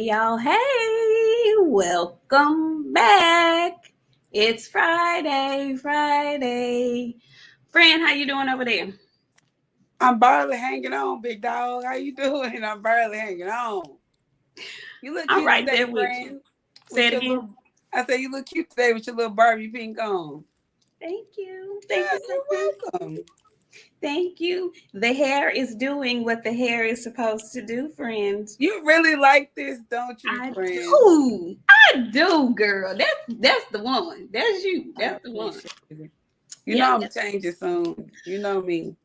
y'all. Hey, welcome back. It's Friday. Friend, how you doing over there? I'm barely hanging on, big dog. How you doing? I'm barely hanging on. You look I'm cute right today, there with you. friend. Say With it your again. little, I said you look cute today with your little Barbie pink on. Thank you. Yeah, Thank you. Thank you. you're welcome. Thank you. The hair is doing what the hair is supposed to do, friends. You really like this, don't you, I friend? do. I do, girl. That's the one. That's you. I That's the one. appreciate it. You Yep. know I'm gonna change it soon. You know me.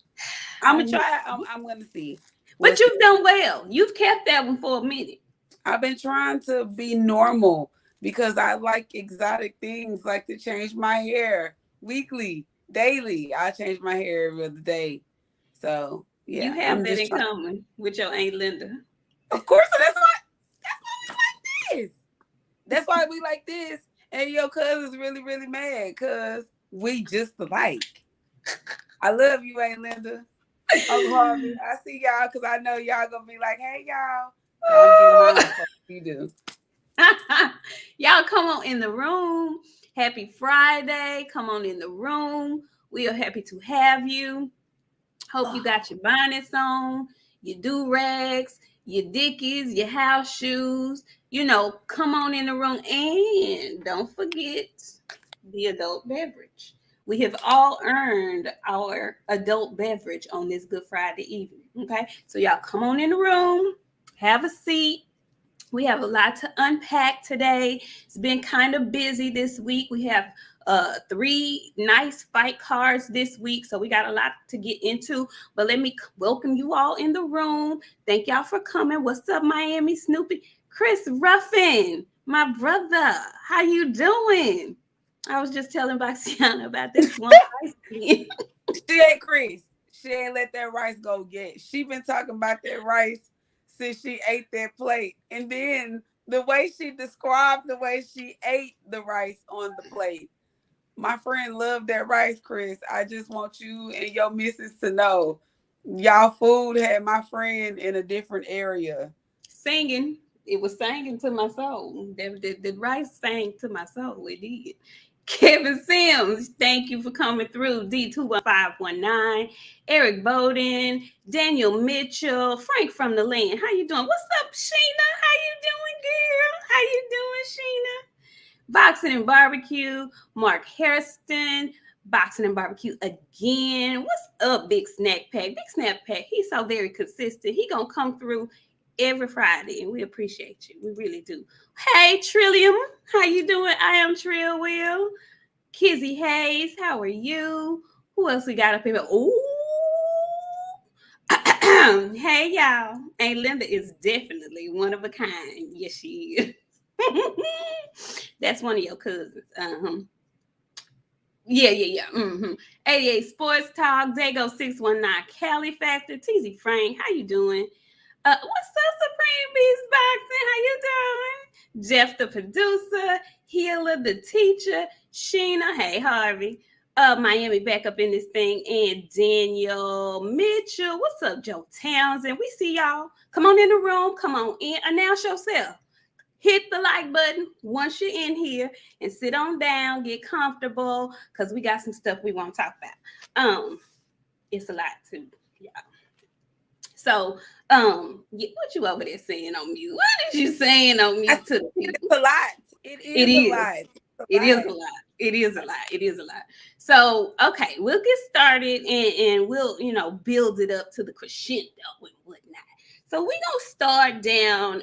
I'm I gonna know. try. I'm gonna see. But What's you've done well. You've kept that one for a minute. I've been trying to be normal because I like exotic things, like to change my hair weekly, daily. I change my hair every other day. So You yeah, have I'm that just in trying. common with your Aunt Linda. Of course, that's why we like this. That's why we like this. And your cousin's really, really mad because we just alike. I love you, Aunt Linda. Uncle Harvey, I see y'all because I know y'all gonna be like, hey y'all. So I'm getting mine before you do. Y'all come on in the room. Happy Friday. Come on in the room. We are happy to have you. Hope you got your bonnets on, your do-rags, your dickies, your house shoes. Come on in the room. And don't forget the adult beverage. We have all earned our adult beverage on this Good Friday evening. Okay. So y'all come on in the room, have a seat. We have a lot to unpack today. It's been kind of busy this week. We have three nice fight cards this week, so we got a lot to get into. But let me welcome you all in the room. Thank y'all for coming. What's up, Miami Snoopy? Chris Ruffin, my brother. How you doing? I was just telling Boxiana about that swamp ice cream. She ain't Chris. She ain't let that rice go yet. She been talking about that rice since she ate that plate. And then the way she described the way she ate the rice on the plate. My friend loved that rice, Chris. I just want you and your missus to know y'all food had my friend in a different area. Singing. It was singing to my soul. The rice sang to my soul. It did. Kevin Sims, thank you for coming through. D21519, Eric Bowden, Daniel Mitchell, Frank from the land. How you doing? What's up, Sheena? How you doing, girl? How you doing, Sheena? Boxing and Barbecue, Mark Hairston, Boxing and Barbecue again. What's up, Big Snack Pack? Big Snack Pack, he's so very consistent. He gonna come through every Friday, and we appreciate you. We really do. Hey, Trillium, how you doing? I am Trill Will. Kizzy Hayes, how are you? Who else we got up here? Ooh. Hey, y'all. Aunt Linda is definitely one of a kind. Yes, she is. That's one of your cousins. Yeah. 88 Sports Talk, Dago 619, Cali Factor, TZ Frank, how you doing? What's up, Supreme Beast Boxing? How you doing? Jeff the producer, Healer the teacher, Sheena, hey Harvey. Miami back up in this thing, and Daniel Mitchell. What's up, Joe Townsend? We see y'all. Come on in the room. Come on in. Announce yourself. Hit the like button once you're in here and sit on down, get comfortable, because we got some stuff we want to talk about. It's a lot too, yeah. So, what you over there saying on mute? What is you saying on mute to the It's people? a lot. It It is a is. lot. It is a lot. It is a lot. It is a lot. So, okay, we'll get started and we'll, build it up to the crescendo and whatnot. So we're gonna start down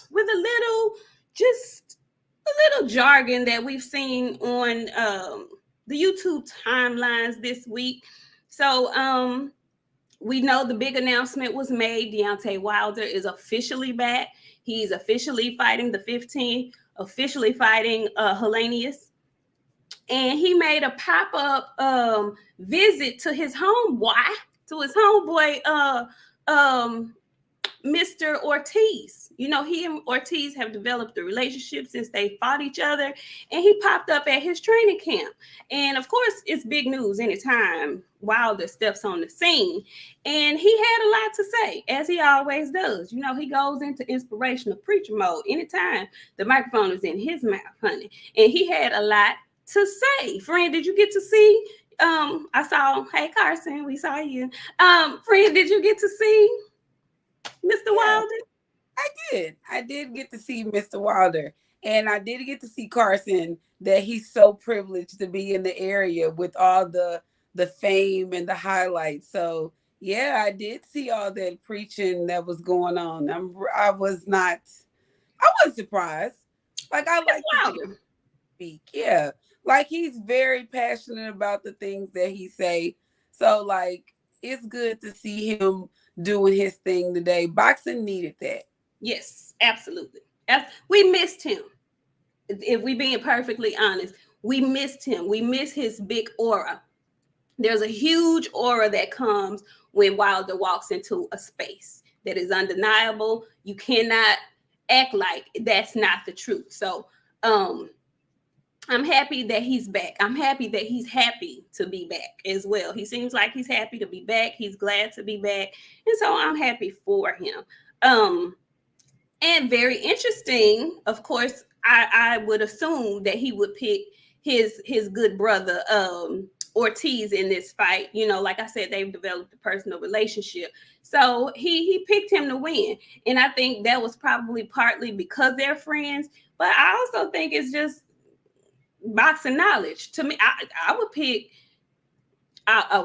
with just a little jargon that we've seen on the YouTube timelines this week. So we know the big announcement was made. Deontay Wilder is officially back. He's officially fighting the 15th, officially fighting Hellenius. And he made a pop-up visit to his homeboy, Mr. Ortiz. You know, he and Ortiz have developed a relationship since they fought each other, and he popped up at his training camp. And of course, it's big news anytime Wilder steps on the scene. And he had a lot to say, as he always does. You know, he goes into inspirational preacher mode anytime the microphone is in his mouth, honey. And he had a lot to say. Friend, did you get to see? I saw, hey Carson, we saw you. Friend, did you get to see Mr. Wilder? I did get to see Mr. Wilder. And I did get to see Carson, that he's so privileged to be in the area with all the fame and the highlights. So yeah, I did see all that preaching that was going on. I wasn't surprised. Like, I like to speak. Yeah. Like, he's very passionate about the things that he say. So like, it's good to see him doing his thing today. Boxing needed that. Yes, absolutely. We missed him. If we being perfectly honest, we missed him. We miss his big aura. There's a huge aura that comes when Wilder walks into a space that is undeniable. You cannot act like that's not the truth. So I'm happy that he's back. I'm happy that he's happy to be back as well. He seems like he's happy to be back. He's glad to be back. And so I'm happy for him. And very interesting, of course, I would assume that he would pick his good brother Ortiz in this fight. You know, like I said, they've developed a personal relationship. So he picked him to win. And I think that was probably partly because they're friends. But I also think it's just boxing knowledge. To me, I would pick.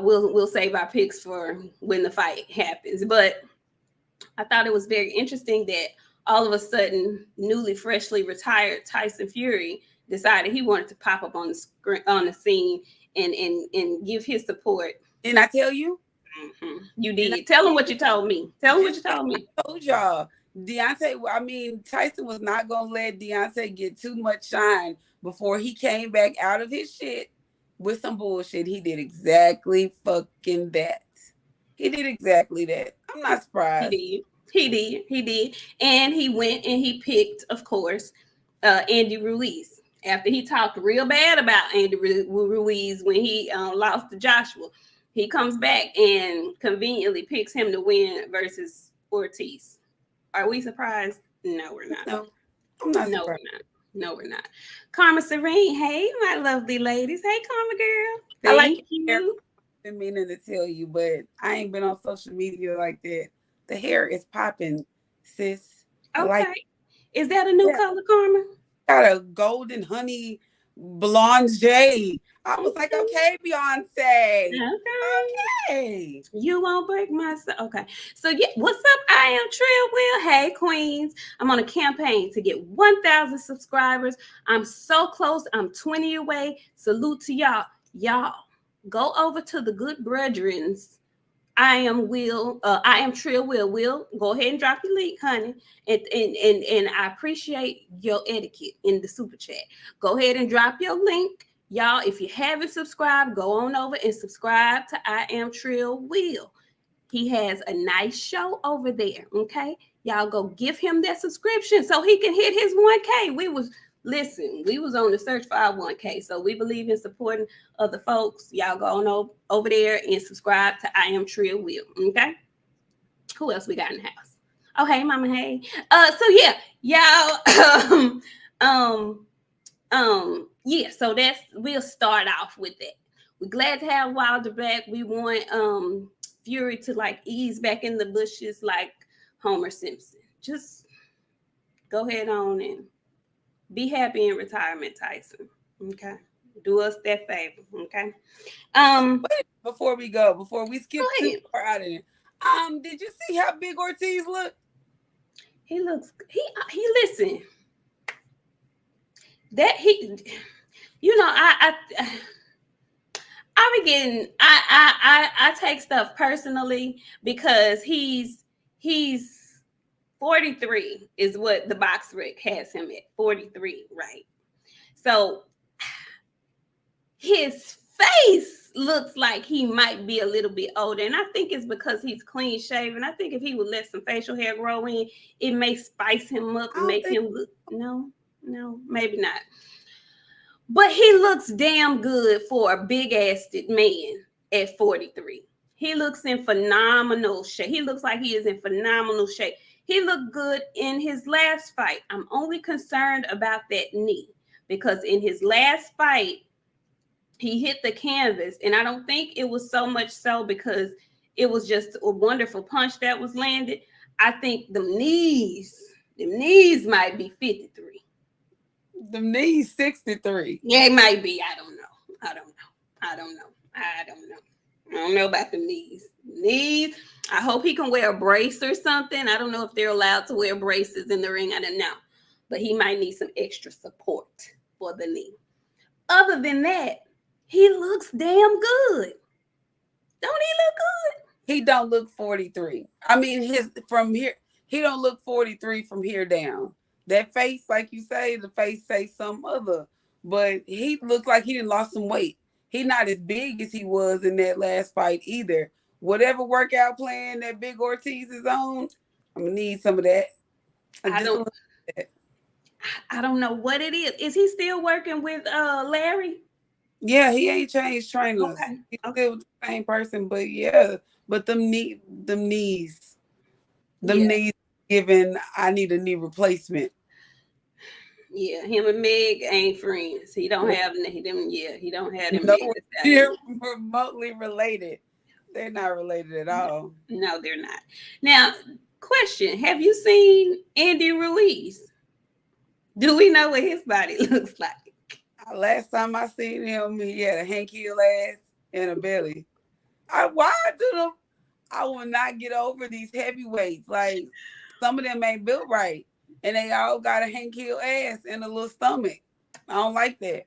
We'll save our picks for when the fight happens. But I thought it was very interesting that all of a sudden, newly, freshly retired Tyson Fury decided he wanted to pop up on the scene and give his support. Didn't I tell you? Mm-hmm. You did. Tell him what you told me. Tell him what you told me. I told y'all. Tyson was not going to let Deontay get too much shine before he came back out of his shit with some bullshit. He did exactly fucking that. He did exactly that. I'm not surprised. He did. And he went and he picked, of course, Andy Ruiz. After he talked real bad about Andy Ruiz when he lost to Joshua, he comes back and conveniently picks him to win versus Ortiz. Are we surprised? No, we're not. No, I'm not surprised. No, we're not. Karma Serene, hey, my lovely ladies. Hey, Karma girl. I like you. I've been meaning to tell you, but I ain't been on social media like that. The hair is popping, sis. Okay. Is that a new color, Karma? Got a golden honey blonde jade. I was like, okay, Beyonce. Okay. You won't break my soul. Okay. So yeah, what's up? I am Trill Will. Hey, Queens. I'm on a campaign to get 1,000 subscribers. I'm so close. I'm 20 away. Salute to y'all. Y'all, go over to the good brethrens. I am Trill Will. Will, go ahead and drop your link, honey. And I appreciate your etiquette in the super chat. Go ahead and drop your link. Y'all, if you haven't subscribed, go on over and subscribe to I Am Trill Will. He has a nice show over there, okay? Y'all go give him that subscription so he can hit his 1K. We was on the search for our 1K, so we believe in supporting other folks. Y'all go on over there and subscribe to I Am Trill Will, okay? Who else we got in the house? Oh, hey, mama, hey. So yeah, y'all, yeah, so we'll start off with that. We're glad to have Wilder back. We want Fury to like ease back in the bushes like Homer Simpson. Just go ahead on and be happy in retirement, Tyson. Okay. Do us that favor. Okay. Before we skip too far out of it. Did you see how big Ortiz looked? He listen. That he, you know, I take stuff personally because he's 43 is what the box rec has him at, 43, right? So his face looks like he might be a little bit older, and I think it's because he's clean shaven. I think if he would let some facial hair grow in, it may spice him up and make him look. No, maybe not. But he looks damn good for a big-assed man at 43. He looks in phenomenal shape. He looks like he is in phenomenal shape. He looked good in his last fight. I'm only concerned about that knee because in his last fight, he hit the canvas, and I don't think it was so much so because it was just a wonderful punch that was landed. I think the knees might be 53. The knees 63. Yeah, it might be. I don't know. I don't know about the knees. I hope he can wear a brace or something. I don't know if they're allowed to wear braces in the ring. I don't know. But he might need some extra support for the knee. Other than that, he looks damn good. Don't he look good? He don't look 43. I mean, from here, he don't look 43 from here down. That face, like you say, the face say some other. But he looks like he done lost some weight. He not as big as he was in that last fight either. Whatever workout plan that big Ortiz is on, I'm gonna need some of that. I don't know what it is. Is he still working with Larry? Yeah, he ain't changed trainers. Okay. He's still the same person, but yeah, but them knees giving I need a knee replacement. Yeah, him and Meg ain't friends. He don't have them. Yeah, he don't have them. No, they're remotely related. They're not related at all. No, they're not. Now, question: have you seen Andy Ruiz? Do we know what his body looks like? Last time I seen him, he had a Hank Hill ass and a belly. I will not get over these heavyweights. Like, some of them ain't built right. And they all got a Hank Hill ass and a little stomach. I don't like that.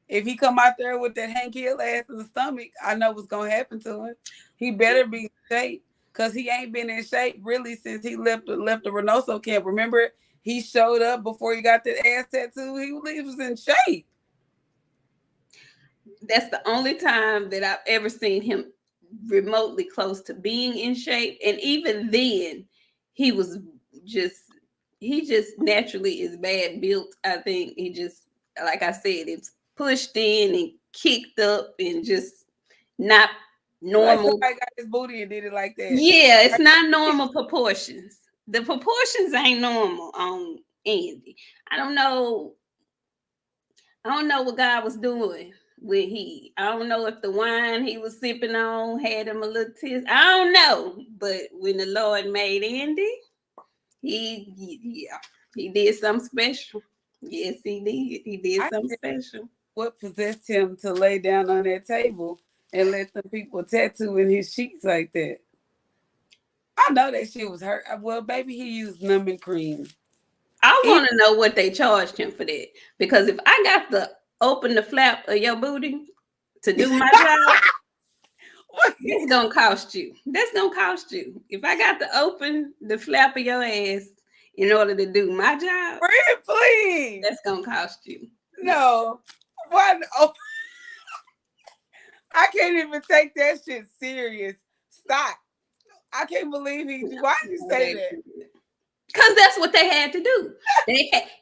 If he come out there with that Hank Hill ass and the stomach, I know what's going to happen to him. He better be in shape because he ain't been in shape really since he left the Reynoso camp. Remember, he showed up before he got that ass tattoo. He was in shape. That's the only time that I've ever seen him remotely close to being in shape. And even then, he just naturally is bad built. I think he just, like I said, it's pushed in and kicked up and just not normal. Like got his booty and did it like that. Yeah, it's not normal proportions. The proportions ain't normal on Andy. I don't know what God was doing with I don't know if the wine he was sipping on had him a little taste. I don't know. But when the Lord made Andy, he did something special. Yes, he did. He did something special. What possessed him to lay down on that table and let the people tattoo in his cheeks like that? I know that shit was hurt. Well, baby, he used numbing cream. I want to know what they charged him for that. Because if I got to open the flap of your booty to do my job, it's going to cost you. That's going to cost you. If I got to open the flap of your ass in order to do my job, please, that's going to cost you. No. What? Oh. I can't even take that shit serious. Stop. I can't believe why did you say that? Because that's what they had to do.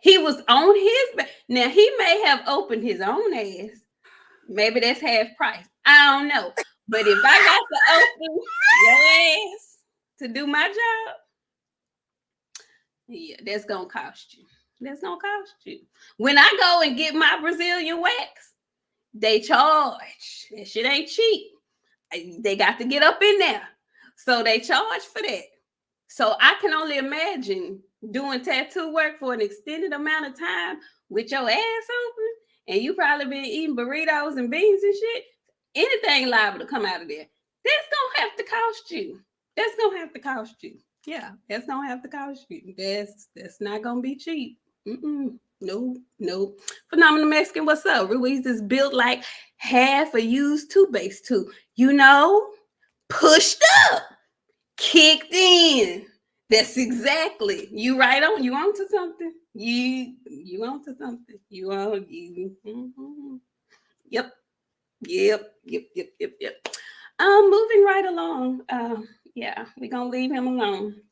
He was on his back. Now, he may have opened his own ass. Maybe that's half price. I don't know. But if I got to open your ass to do my job, yeah, that's going to cost you. That's going to cost you. When I go and get my Brazilian wax, they charge. That shit ain't cheap. They got to get up in there. So they charge for that. So I can only imagine doing tattoo work for an extended amount of time with your ass open, and you probably been eating burritos and beans and shit. Anything liable to come out of there. That's gonna have to cost you. That's gonna have to cost you. Yeah, that's gonna have to cost you. That's not gonna be cheap. No. Phenomenal Mexican, what's up? Ruiz is built like half a used 2-base 2. You know, pushed up. Kicked in. That's exactly. You right on. You onto something. You onto something. You on. Yep. Yep. Moving right along. Yeah, we're gonna leave him alone.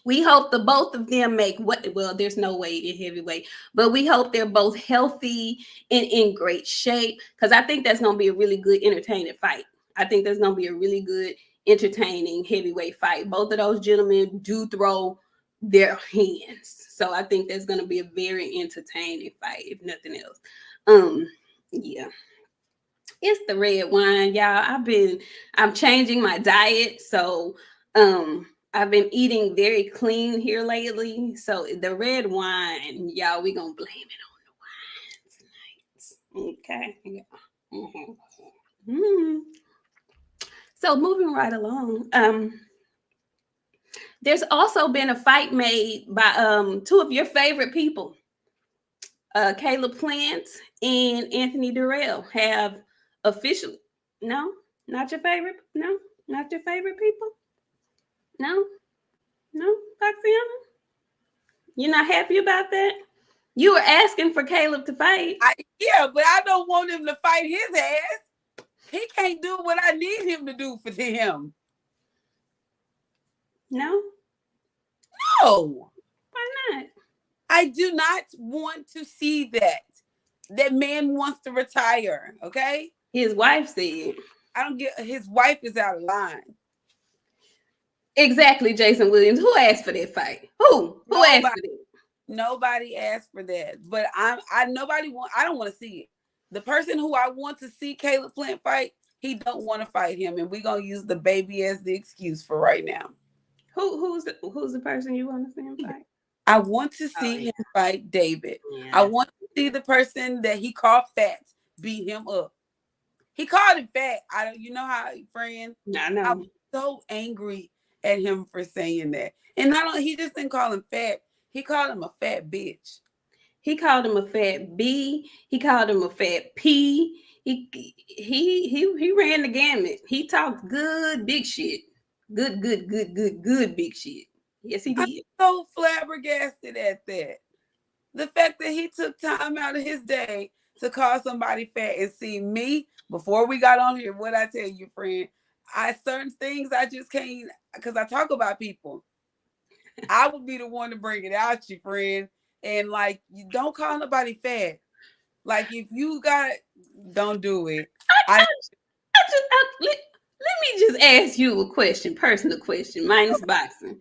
We hope the both of them make what, well, there's no weight in heavyweight, but we hope they're both healthy and in great shape, because I think that's going to be a really good, entertaining fight. I think that's going to be a really good, entertaining heavyweight fight. Both of those gentlemen do throw their hands. So I think that's going to be a very entertaining fight, if nothing else. Yeah. It's the red wine, y'all. I'm changing my diet. So I've been eating very clean here lately. So the red wine, y'all, we gonna blame it on the wine tonight. Okay. Yeah. Mm-hmm. So moving right along. There's also been a fight made by two of your favorite people. Caleb Plant and Anthony Dirrell have officially, no, not your favorite, no, not your favorite people, no, Boxiana, you're not happy about that? You were asking for Caleb to fight. Yeah, but I don't want him to fight his ass. He can't do what I need him to do for him. No? No. Why not? I do not want to see that. That man wants to retire, okay? His wife said. I don't get, his wife is out of line. Exactly, Jason Williams. Who asked for that fight? Who asked for that? Nobody asked for that. But I don't want to see it. The person who I want to see Caleb Plant fight, he don't want to fight him, and we're gonna use the baby as the excuse for right now. Who's the person you want to see him fight? I want to see him fight David. Yeah. I want to see the person that he called fat beat him up. He called him fat. You know how, friend? I know. I'm so angry at him for saying that. And he just didn't call him fat. He called him a fat bitch. He called him a fat B. He called him a fat P. He ran the gamut. He talked good big shit. Good big shit. Yes, he did. I'm so flabbergasted at that. The fact that he took time out of his day to call somebody fat and see me before we got on here. What I tell you, friend, certain things I just can't, because I talk about people. I would be the one to bring it out, you friend. And like, you don't call nobody fat. Like, if you don't do it. Let me just ask you a question, personal question, minus boxing.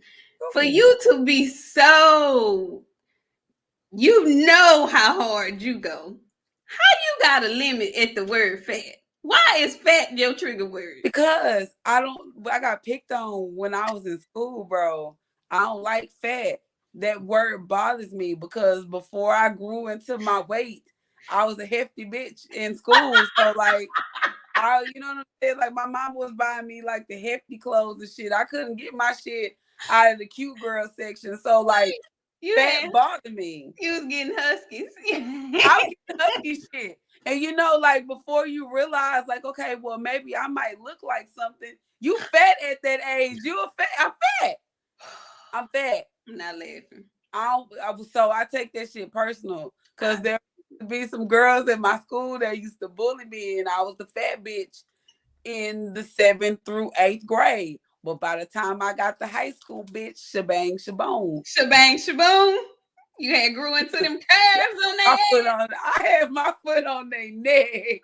For you to be so, you know how hard you go. How you got a limit at the word fat? Why is fat your trigger word? Because I got picked on when I was in school, bro. I don't like fat. That word bothers me because before I grew into my weight, I was a hefty bitch in school. So like, you know what I'm saying? Like, my mom was buying me like the hefty clothes and shit. I couldn't get my shit out of the cute girl section. So like, fat bothered me. You was getting huskies. I was getting husky shit. And you know, like, before you realize, like, okay, well, maybe I might look like something. You fat at that age. I'm fat. I'm fat. I'm not laughing. So I take that shit personal because there used to be some girls in my school that used to bully me, and I was the fat bitch in the 7th through 8th grade. But by the time I got to high school, bitch, shebang, shaboom. Shebang, shaboom. You had grew into them curves on that. I had my foot on their neck.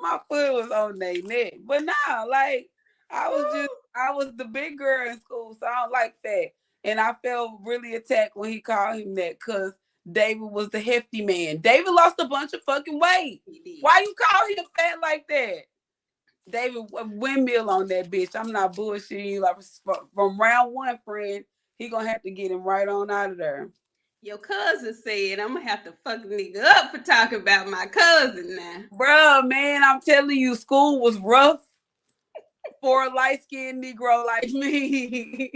My foot was on their neck. But now, like, I was the big girl in school, so I don't like fat. And I felt really attacked when he called him that because David was the hefty man. David lost a bunch of fucking weight. Why you call him fat like that? David, windmill on that bitch. I'm not bullshitting you. Like, from round 1, friend, he gonna have to get him right on out of there. Your cousin said I'm gonna have to fuck a nigga up for talking about my cousin now. Bruh, man, I'm telling you, school was rough for a light-skinned Negro like me.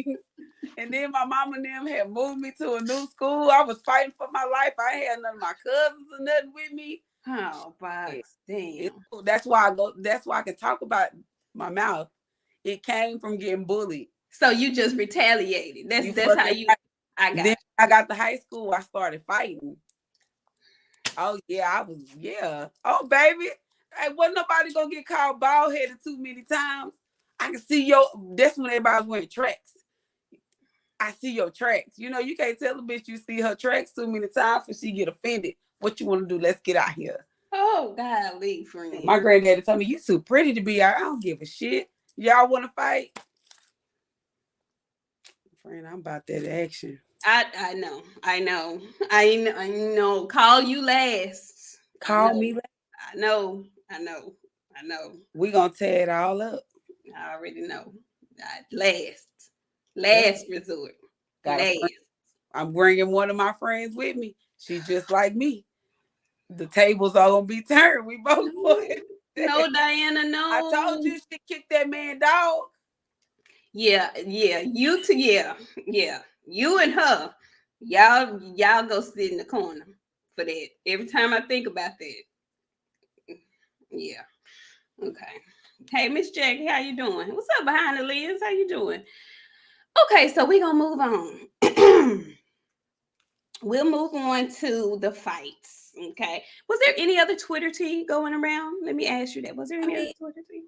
And then my mama and them had moved me to a new school. I was fighting for my life. I had none of my cousins or nothing with me. Oh, Box, damn. That's why I can talk about my mouth. It came from getting bullied. So you just retaliated. That's how you. Then I got to high school. I started fighting. Oh yeah, I was. Yeah. Oh baby, hey, wasn't nobody gonna get called bald headed too many times. I can see your. That's when everybody was wearing tracks. I see your tracks. You know, you can't tell a bitch you see her tracks too many times for she get offended. What you want to do? Let's get out here. Oh, golly, friend. My granddaddy told me you too pretty to be out. I don't give a shit. Y'all want to fight? Friend, I'm about that action. I know. Call you last. Call me. I know. I know. I know. We gonna tear it all up. I already know. Last resort. Got Last. I'm bringing one of my friends with me. She just like me. The tables are gonna be turned. We both going. No, Diana, no. I told you she kicked that man dog. Yeah. You and her, y'all go sit in the corner for that. Every time I think about that. Yeah. Okay. Hey, Miss Jackie, how you doing? What's up behind the lens? How you doing? Okay, so we're gonna move on. We'll move on to the fights. Okay. Was there any other Twitter tea going around? Let me ask you that. Was there any other Twitter tea?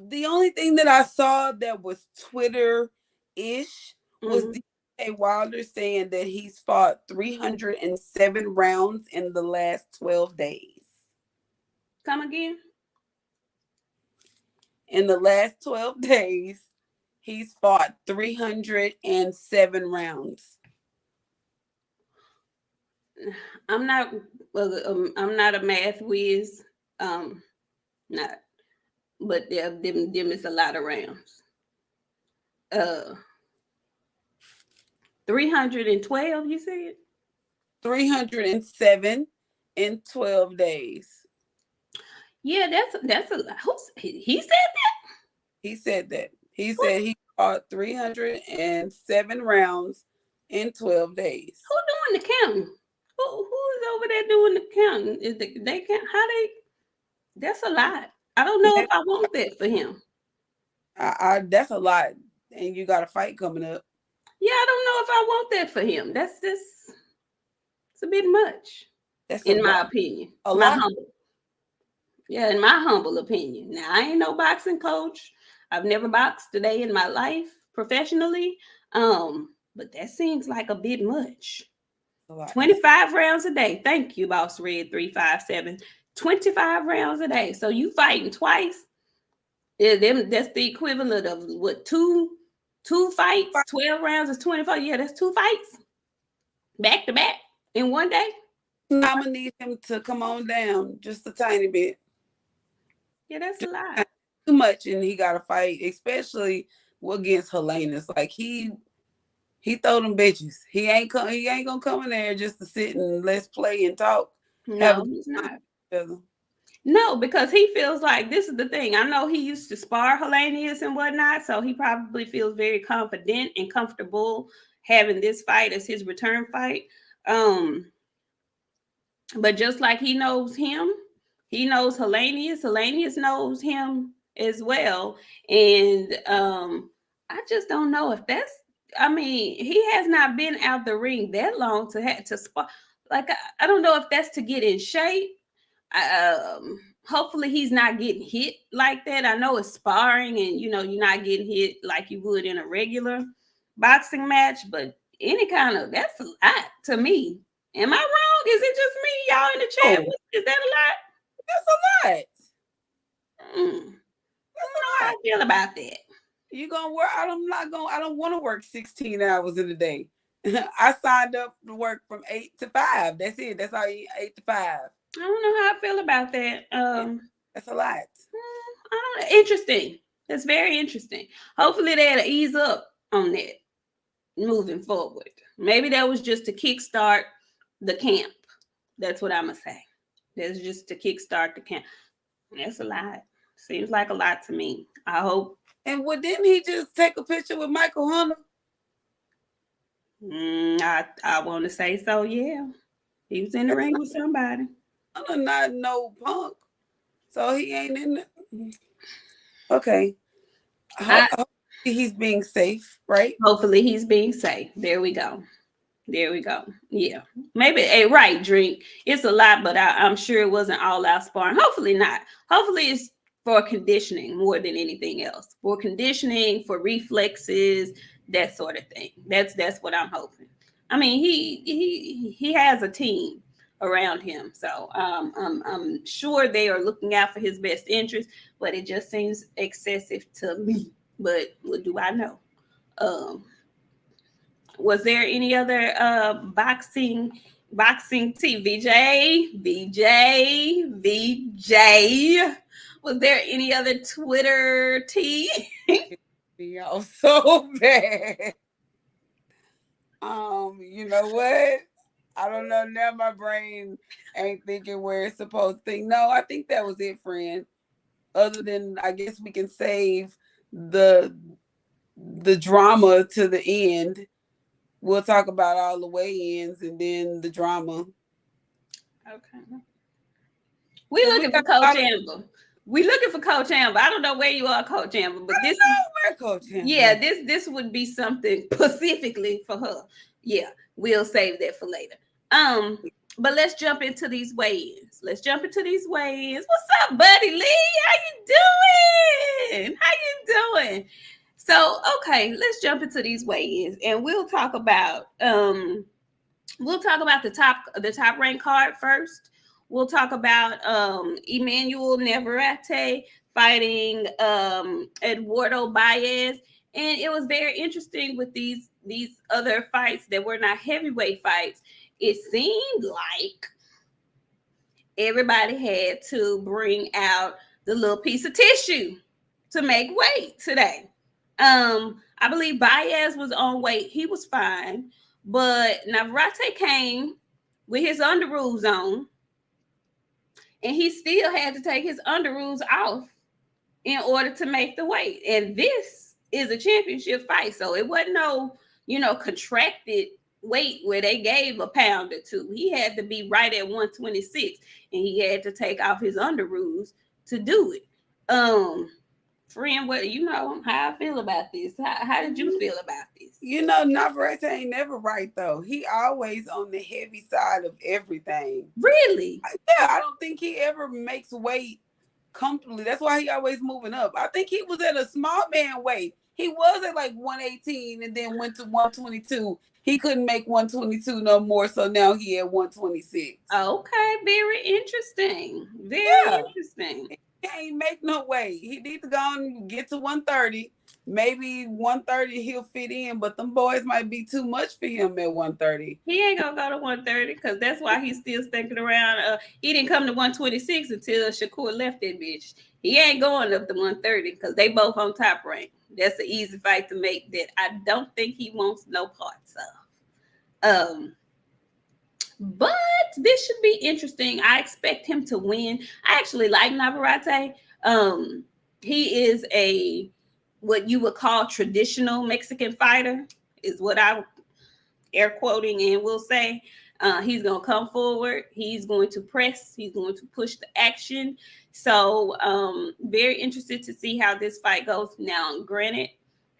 The only thing that I saw that was Twitter-ish was DK Wilder saying that he's fought 307 rounds in the last 12 days. Come again? In the last 12 days, he's fought 307 rounds. I'm not a math whiz. Not, but them is a lot of rounds. 312, you said? 307 in 12 days. Yeah, that's a lot. He said that? He said that. He said he fought 307 rounds in 12 days. Who doing the counting? Who is over there doing the counting? Is they can't how they? That's a lot. I don't know if I want that for him. That's a lot, and you got a fight coming up. Yeah, I don't know if I want that for him. That's just it's a bit much. That's in my opinion. In my humble opinion. Now I ain't no boxing coach. I've never boxed a day in my life professionally. But that seems like a bit much. 25 rounds a day. Thank you, Boss Red 357. 25 rounds a day. So you fighting twice. Yeah, that's the equivalent of what, two fights? 12 rounds is 24. Yeah, that's 2 fights. Back to back in one day. I'm gonna need him to come on down just a tiny bit. Yeah, that's a lot. Too much, and he got to fight, especially against Helena's. Like he throw them bitches. He ain't gonna come in there just to sit and let's play and talk. No, he's not. No, because he feels like this is the thing. I know he used to spar Helena's and whatnot, so he probably feels very confident and comfortable having this fight as his return fight. But just like he knows him, he knows Helena's. Helena's knows him as well. And I just don't know if that's. I mean, he has not been out the ring that long to have to spar. Like I don't know if that's to get in shape. Hopefully he's not getting hit like that. I know it's sparring, and you're not getting hit like you would in a regular boxing match. But any kind of that's a lot to me. Am I wrong? Is it just me, y'all in the chat? Is that a lot? That's a lot. That's a lot. How I feel about that. You gonna work? I don't want to work 16 hours in a day. I signed up to work from 8 to 5. That's it. That's all 8 to 5. I don't know how I feel about that. That's a lot. I don't know. Interesting. That's very interesting. Hopefully they'll ease up on that moving forward. Maybe that was just to kickstart the camp. That's what I'm gonna say. That's just to kickstart the camp. That's a lot. Seems like a lot to me. I hope. And didn't he just take a picture with Michael Hunter? I want to say so. Yeah, he was in the ring with somebody. I'm not no punk, so he ain't in there. Okay. Hopefully he's being safe, right? Hopefully he's being safe. There we go. There we go. Yeah. Maybe a right drink. It's a lot, but I'm sure it wasn't all out sparring. Hopefully not. Hopefully it's for conditioning more than anything else. For conditioning, for reflexes, that sort of thing. That's what I'm hoping. I mean, he has a team around him, so I'm sure they are looking out for his best interest. But it just seems excessive to me. But what do I know? Um, was there any other boxing tea? VJ. Was there any other Twitter tea? Y'all so bad. You know what? I don't know now. My brain ain't thinking where it's supposed to think. No, I think that was it, friend. Other than I guess we can save the drama to the end. We'll talk about all the weigh-ins and then the drama. Okay. We looking for Coach Amber. We looking for Coach Amber. I don't know where you are, Coach Amber, but this is where Coach Amber. Yeah, this would be something specifically for her. Yeah, we'll save that for later. But let's jump into these weigh-ins. What's up, Buddy Lee? How you doing? So, okay, let's jump into these weigh-ins, and we'll talk about the top ranked card first. We'll talk about Emmanuel Navarette fighting Eduardo Baez, and it was very interesting with these other fights that were not heavyweight fights. It seemed like everybody had to bring out the little piece of tissue to make weight today. I believe Baez was on weight. He was fine. But Navarrete came with his underoos on, and he still had to take his underoos off in order to make the weight. And this is a championship fight. So it wasn't no, contracted weight where they gave a pound or two. He had to be right at 126, and he had to take off his underoos to do it. Friend, what how I feel about this? How did you feel about this? Navarrete ain't never right though. He always on the heavy side of everything. Really? Yeah, I don't think he ever makes weight comfortably. That's why he always moving up. I think he was at a small man weight. He was at like 118 and then went to 122. He couldn't make 122 no more, so now he at 126. Okay, very interesting. Interesting. He ain't make no weight. He need to go and get to 130. Maybe 130 he'll fit in, but them boys might be too much for him at 130. He ain't gonna go to 130 because that's why he's still sticking around. He didn't come to 126 until Shakur left that bitch. He ain't going up to 130 because they both on top rank. That's an easy fight to make that I don't think he wants no parts of. But this should be interesting. I expect him to win. I actually like Navarrete. He is what you would call traditional Mexican fighter, is what I air quoting and will say. He's going to come forward. He's going to press. He's going to push the action. So very interested to see how this fight goes. Now, granted,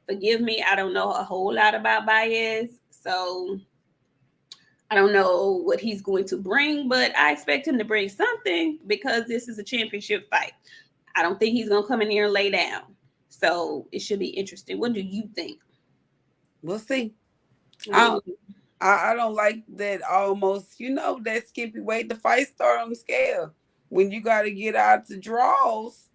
forgive me, I don't know a whole lot about Baez. So I don't know what he's going to bring, but I expect him to bring something because this is a championship fight. I don't think he's going to come in here and lay down. So it should be interesting. What do you think? We'll see. I don't like that almost, that skimpy weight. The fight start on the scale. When you got to get out the draws,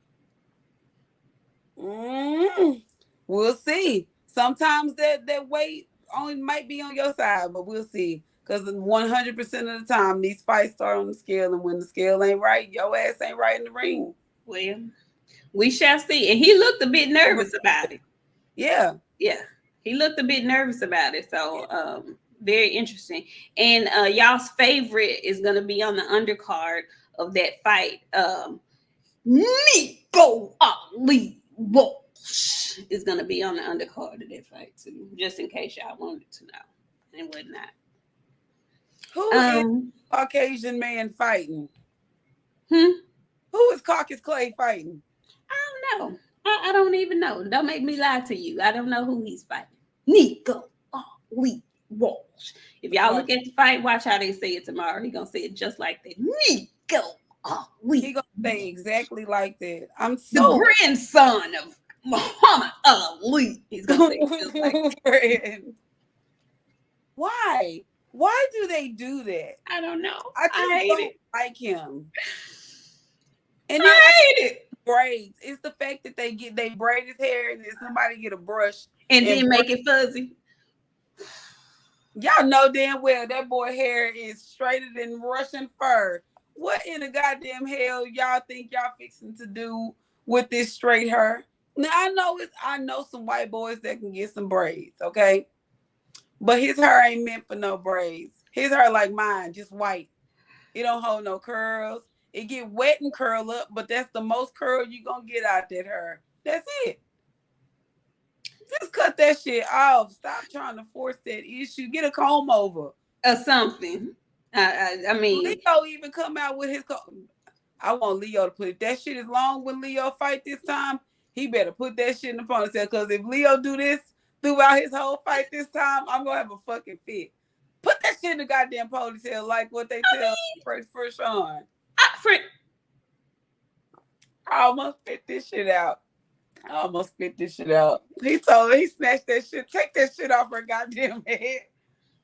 we'll see. Sometimes that weight only might be on your side, but we'll see. Because 100% of the time, these fights start on the scale, and when the scale ain't right, your ass ain't right in the ring. Well, we shall see. And he looked a bit nervous about it. Yeah. He looked a bit nervous about it. So, very interesting. And y'all's favorite is going to be on the undercard of that fight. Nico Ali Walsh is going to be on the undercard of that fight too, just in case y'all wanted to know and whatnot. Who is Caucasian man fighting? Who is Caucus Clay fighting? I don't know. I don't even know. Don't make me lie to you. I don't know who he's fighting. Nico Ali Walsh. If y'all look at the fight, watch how they say it tomorrow. He gonna say it just like that. Nico Ali. He gonna say exactly like that. I'm The so grandson of Muhammad Ali. He's gonna say it just like that. Why? Why do they do that? I don't know. I just hate don't it. like him. And then I hate it. braids. It's the fact that they braid his hair and then somebody get a brush and then make it fuzzy. Y'all know damn well that boy hair is straighter than Russian fur. What in the goddamn hell y'all think y'all fixing to do with this straight hair? Now I know some white boys that can get some braids, okay? But his hair ain't meant for no braids. His hair like mine, just white. It don't hold no curls. It get wet and curl up, but that's the most curl you gonna get out that hair. That's it. Just cut that shit off. Stop trying to force that issue. Get a comb over or something. I mean, Leo even come out with his. I want Leo to put it. That shit is long. When Leo fight this time, he better put that shit in the ponytail. Because if Leo do this throughout his whole fight this time, I'm gonna have a fucking fit. Put that shit in the goddamn ponytail, like what they tell for Sean. I almost spit this shit out. He told her he snatched that shit. Take that shit off her goddamn head.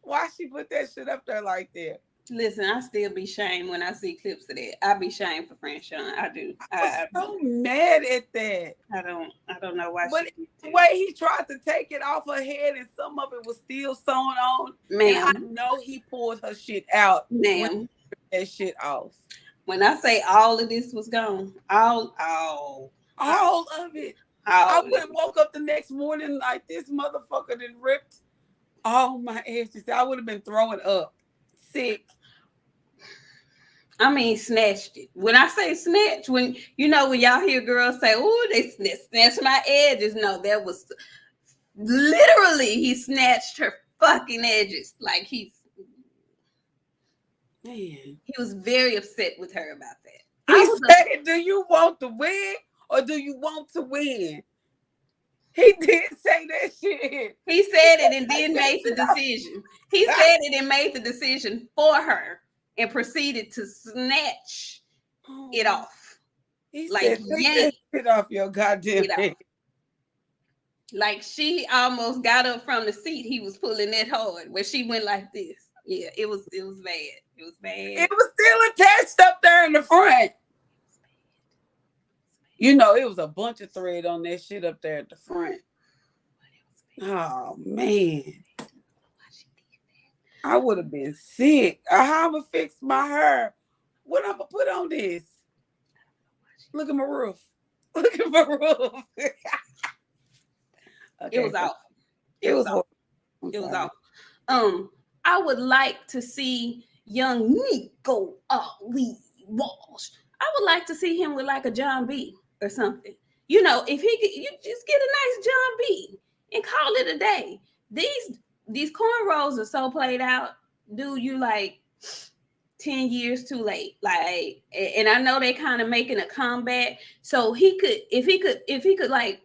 Why she put that shit up there like that? Listen, I still be shamed when I see clips of that. I be shamed for French Sean. I do. I'm so mad at that. I don't know why. But the way he tried to take it off her head and some of it was still sewn on. Ma'am. And I know he pulled her shit out. Ma'am. That shit off. When I say all of this was gone, all of it. I would have woke up the next morning like this motherfucker that ripped all my edges. I would have been throwing up. Sick. I mean, snatched it. When I say snatch, when y'all hear girls say, "Oh, they snatched my edges," no, that was literally he snatched her fucking edges. Like he was very upset with her about that. He said, "Do you want to win or do you want to win?" He did say that shit. He said it and then made the decision. He said it and made the decision for her and proceeded to snatch it off. He said, "Take that shit off your goddamn head." Like she almost got up from the seat. He was pulling that hard where she went like this. Yeah, it was bad. It was bad. It was still attached up there in the front. You know, it was a bunch of thread on that shit up there at the front. Oh, man. I would have been sick. How I'm going to fix my hair? What I'm going to put on this? Look at my roof. Okay. It was off. It was off. I would like to see young Nico Ali Walsh. I would like to see him with like a John B or something. You know, if he could, you just get a nice John B and call it a day. These cornrows are so played out. Dude, you like 10 years too late. Like, and I know they kind of making a comeback. So if he could like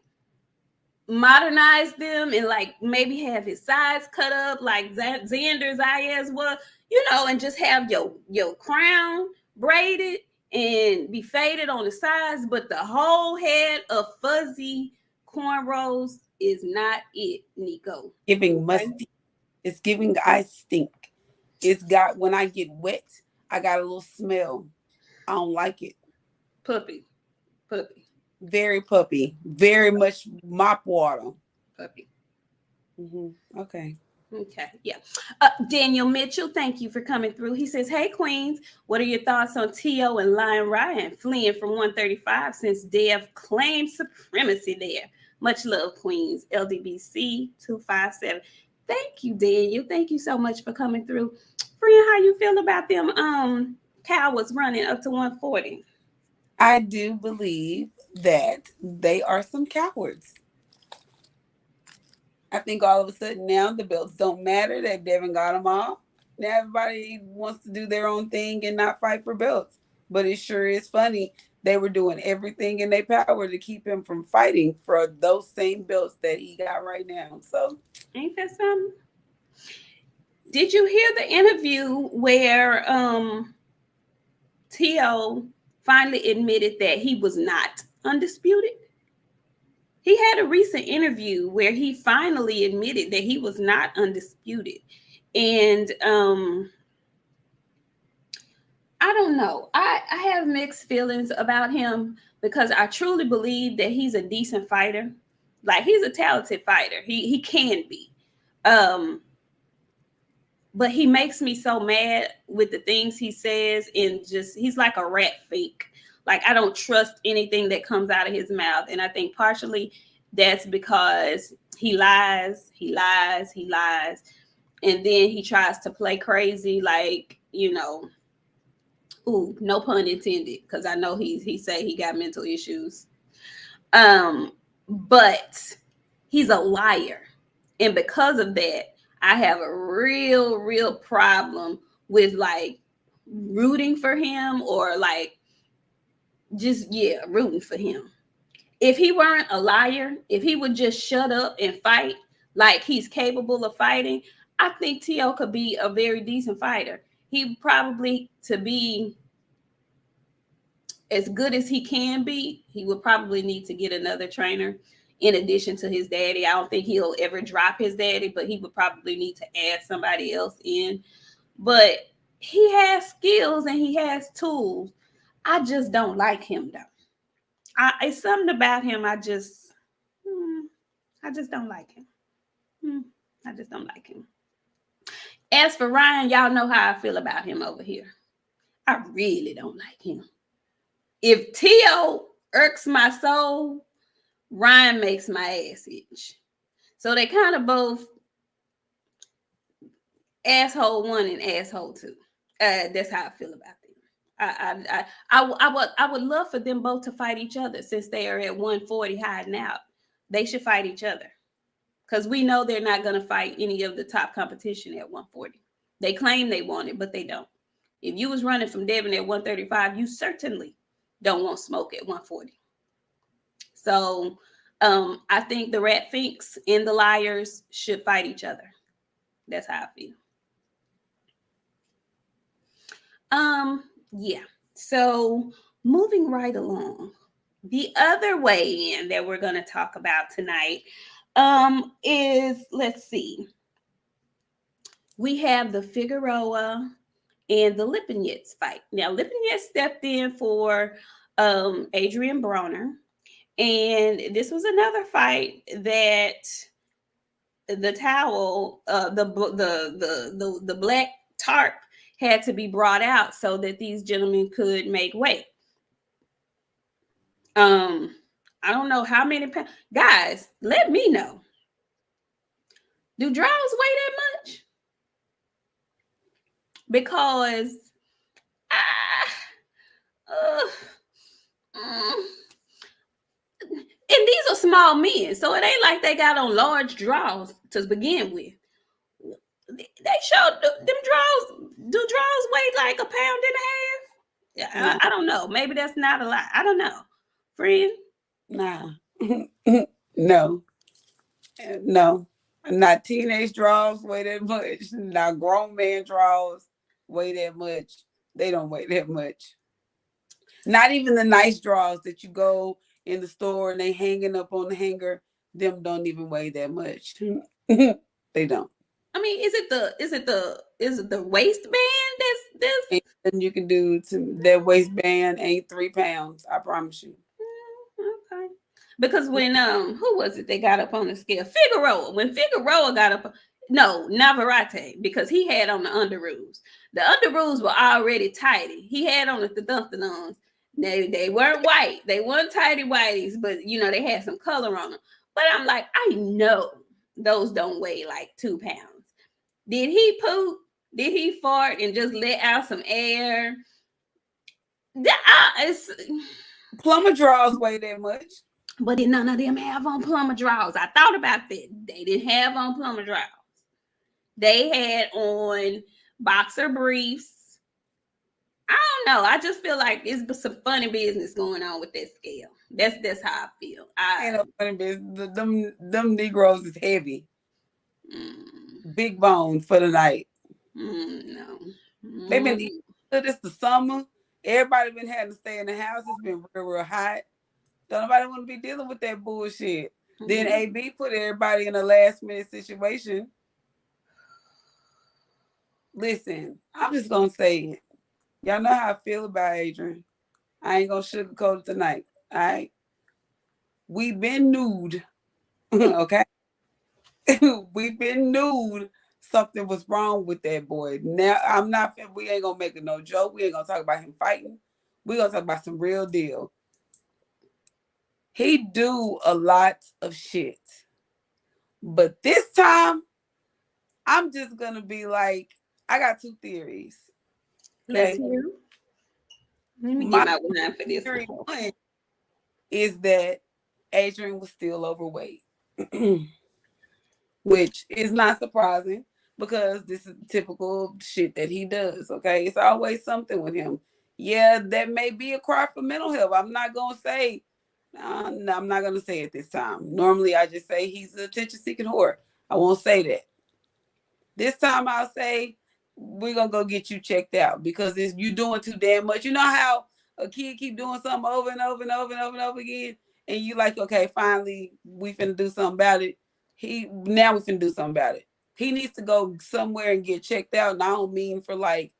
modernize them and like maybe have his sides cut up like Xander's Baez was, and just have your crown braided and be faded on the sides, but the whole head of fuzzy cornrows is not it, Nico. Giving musty. It's giving I stink. It's got, when I get wet, I got a little smell. I don't like it. Puppy. Very puppy. Very much mop water. Puppy. Okay. Yeah. Daniel Mitchell, thank you for coming through. He says, "Hey, Queens, what are your thoughts on T.O. and Lion Ryan fleeing from 135 since Dev claimed supremacy there? Much love, Queens. LDBC 257. Thank you, Daniel. Thank you so much for coming through. Friend, how you feel about them cowards running up to 140? I do believe that they are some cowards. I think all of a sudden now the belts don't matter, that Devin got them all. Now everybody wants to do their own thing and not fight for belts. But it sure is funny. They were doing everything in their power to keep him from fighting for those same belts that he got right now. So ain't that something? Did you hear the interview where T.O. finally admitted that he was not undisputed? He had a recent interview where he finally admitted that he was not undisputed. And I don't know. I have mixed feelings about him because I truly believe that he's a decent fighter. Like, he's a talented fighter. He can be. But he makes me so mad with the things he says, and just, he's like a rat fake. Like, I don't trust anything that comes out of his mouth. And I think partially that's because he lies. And then he tries to play crazy, like, ooh, no pun intended, because I know he say he got mental issues. But he's a liar. And because of that, I have a real problem with, like, rooting for him, or like just, rooting for him. If he weren't a liar, if he would just shut up and fight like he's capable of fighting, I think T.O. could be a very decent fighter. He probably, to be as good as he can be, he would probably need to get another trainer in addition to his daddy. I don't think he'll ever drop his daddy, but he would probably need to add somebody else in. But he has skills and he has tools. I just don't like him, though. It's something about him. I just don't like him. I just don't like him. As for Ryan, y'all know how I feel about him over here. I really don't like him. If T.O. irks my soul, Ryan makes my ass itch. So they kind of both asshole one and asshole two. That's how I feel about them. I would love for them both to fight each other, since they are at 140 hiding out. They should fight each other, because we know they're not going to fight any of the top competition at 140. They claim they want it, but they don't. If you was running from Devin at 135, you certainly don't want smoke at 140. So I think the rat finks and the liars should fight each other. That's how I feel. Yeah. So moving right along, the other weigh-in that we're going to talk about tonight is, let's see, we have the Figueroa and the Lipinets fight. Now, Lipinets stepped in for Adrian Broner, and this was another fight that the towel, the black tarp had to be brought out so that these gentlemen could make weight. I don't know how many pounds. Guys, let me know. Do draws weigh that much? Because and these are small men, so it ain't like they got on large draws to begin with. They showed them draws. Do draws weigh like a pound and a half? Yeah, I don't know. Maybe that's not a lot. I don't know. Friend? Nah. No. Not teenage draws weigh that much. Not grown man draws weigh that much. They don't weigh that much. Not even the nice draws that you go in the store and they hanging up on the hanger. Them don't even weigh that much. They don't. I mean, is it the waistband that's this? And you can do to that waistband ain't 3 pounds. I promise you. Okay. Because when who was it they got up on the scale? Figueroa. When Figueroa got up, no, Navarette, because he had on the underoos. The underoos were already tighty. He had on the thumpanoons. They weren't white. They weren't tighty whities, but they had some color on them. But I'm like, I know those don't weigh like 2 pounds. Did he poop? Did he fart and just let out some air? Plumber draws weigh that much. But did none of them have on plumber draws? I thought about that. They didn't have on plumber draws. They had on boxer briefs. I don't know. I just feel like it's some funny business going on with that scale. That's how I feel. Ain't no funny business. Them Negroes is heavy. Big bone for the night. No. They've been good. It's the summer. Everybody been having to stay in the house. It's been real hot. Don't nobody want to be dealing with that bullshit. Then AB put everybody in a last minute situation. Listen, I'm just gonna say it. Y'all know how I feel about Adrian. I ain't gonna sugarcoat it tonight. All right. We've been nude. Okay. We've been nude. Something was wrong with that boy. Now I'm not. We ain't gonna make it no joke. We ain't gonna talk about him fighting. We gonna talk about some real deal. He do a lot of shit, but this time I'm just gonna be like, I got two theories. Okay? Let's hear. Let me get my wine for this theory one is that Adrian was still overweight. Which is not surprising because this is typical shit that he does. Okay, it's always something with him. Yeah, that may be a cry for mental health. I'm not gonna say. No, I'm not gonna say it this time. Normally, I just say he's an attention-seeking whore. I won't say that. This time, I'll say we're gonna go get you checked out because you doing too damn much. You know how a kid keep doing something over and over and over and over and over again, and you like, okay, finally we finna do something about it. Now we finna do something about it. He needs to go somewhere and get checked out. And I don't mean for like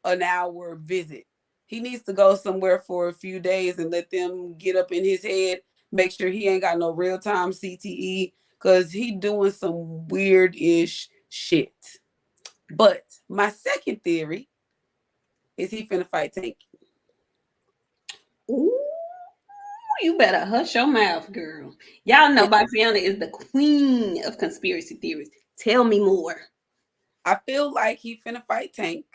an hour visit. He needs to go somewhere for a few days and let them get up in his head, make sure he ain't got no real-time CTE, because he doing some weird-ish shit. But my second theory is he finna fight Tank. Ooh, you better hush your mouth, girl. Y'all know BOXIANA is the queen of conspiracy theories. Tell me more. I feel like he finna fight Tank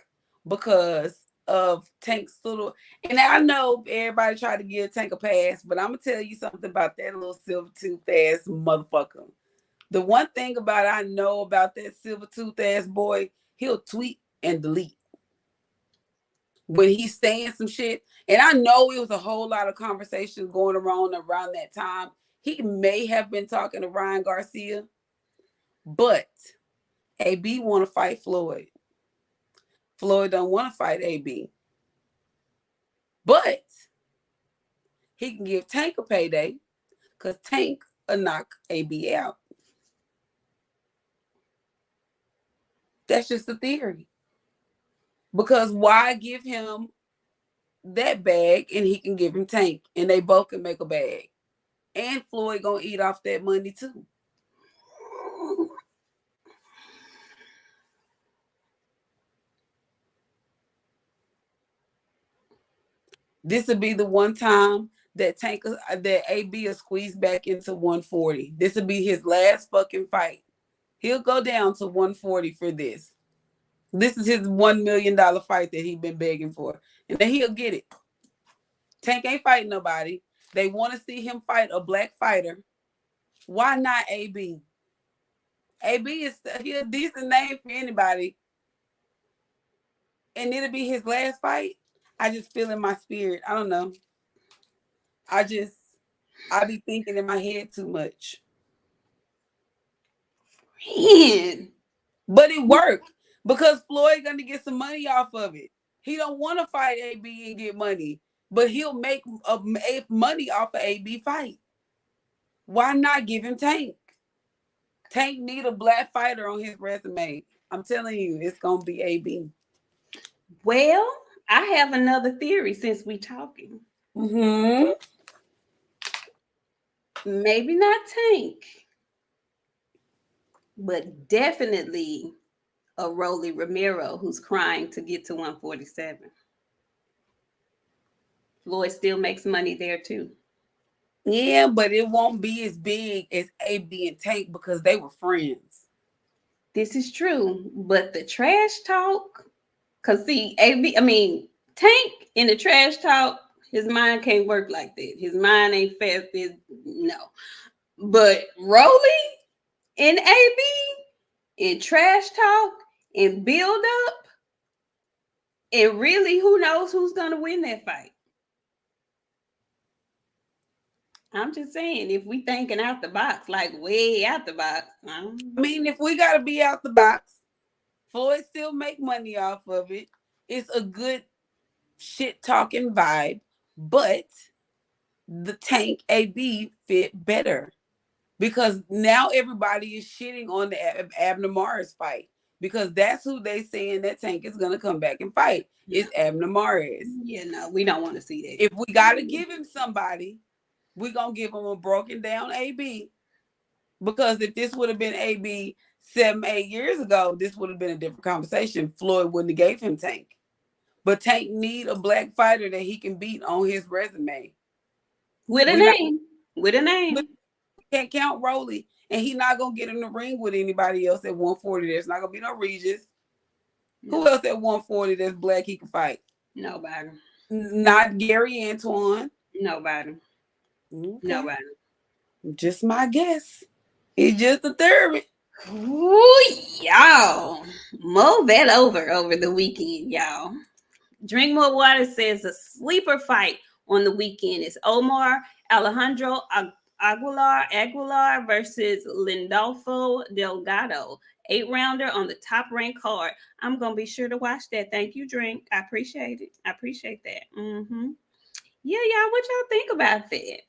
because of Tank's little, and I know everybody tried to give Tank a pass, but I'm gonna tell you something about that little silver tooth ass motherfucker. The one thing I know about that silver tooth ass boy, he'll tweet and delete when he's saying some shit. And I know it was a whole lot of conversations going around that time. He may have been talking to Ryan Garcia, but AB want to fight Floyd. Floyd don't want to fight AB. But he can give Tank a payday because Tank will knock AB out. That's just a theory. Because why give him that bag and he can give him Tank and they both can make a bag? And Floyd gonna eat off that money too. This would be the one time that AB will squeeze back into 140. This would be his last fucking fight. He'll go down to 140 for this. This is his $1 million fight that he's been begging for. And then he'll get it. Tank ain't fighting nobody. They want to see him fight a black fighter. Why not AB? AB is a decent name for anybody. And it'll be his last fight. I just feel in my spirit. I don't know. I be thinking in my head too much. Man. But it worked because Floyd gonna get some money off of it. He don't want to fight AB and get money, but he'll make money off of AB fight. Why not give him Tank? Tank need a black fighter on his resume. I'm telling you, it's gonna be AB. Well, I have another theory since we talking. Maybe not Tank, but definitely a Rolly Romero who's crying to get to 147. Floyd still makes money there too. Yeah, but it won't be as big as AB and Tank because they were friends. This is true, but the trash talk, because see, Tank in the trash talk, his mind can't work like that. His mind ain't fast. No. But Rolly and AB in trash talk and build up, and really, who knows who's going to win that fight? I'm just saying, if we thinking out the box, like way out the box. I mean, if we got to be out the box, Floyd still make money off of it. It's a good shit talking vibe, but the Tank AB fit better because now everybody is shitting on the Abner Maris fight because that's who they saying that Tank is gonna come back and fight. Yeah. It's Abner Maris. Yeah, no, we don't want to see that. If we gotta give him somebody, we're gonna give him a broken down AB. Because if this would have been AB 7-8 years ago, this would have been a different conversation. Floyd wouldn't have gave him Tank. But Tank need a black fighter that he can beat on his resume. With a name. With a name. Can't count Rolly. And he's not going to get in the ring with anybody else at 140. There's not going to be no Regis. No. Who else at 140 that's black he can fight? Nobody. Not Gary Antoine. Nobody. Okay. Nobody. Just my guess. It's just a theory. Ooh, y'all. Mull that over the weekend, y'all. Drink More Water says a sleeper fight on the weekend is Omar Alejandro Aguilar versus Lindolfo Delgado. 8-rounder on the top ranked card. I'm going to be sure to watch that. Thank you, Drink. I appreciate it. I appreciate that. Mm-hmm. Yeah, y'all, what y'all think about that?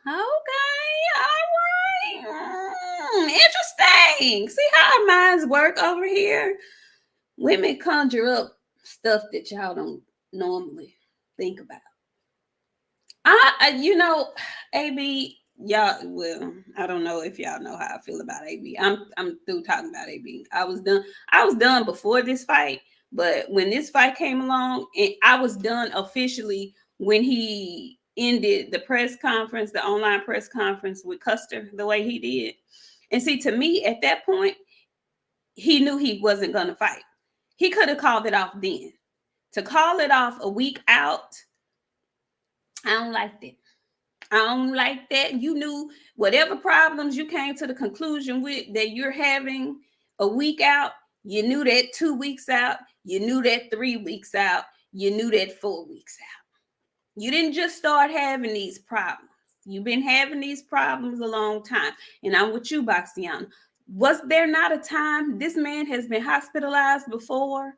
Okay, all right. Interesting. See how our minds work over here? Women conjure up stuff that y'all don't normally think about. AB, y'all, well, I don't know if y'all know how I feel about AB. I'm through talking about AB. I was done before this fight, but when this fight came along, and I was done officially when he ended the press conference, the online press conference with Custer the way he did. And see, to me, at that point, he knew he wasn't going to fight. He could have called it off then. To call it off a week out, I don't like that. I don't like that. You knew whatever problems you came to the conclusion with that you're having a week out, you knew that 2 weeks out, you knew that 3 weeks out, you knew that 4 weeks out. You didn't just start having these problems. You've been having these problems a long time. And I'm with you, BOXIANA. Was there not a time this man has been hospitalized before?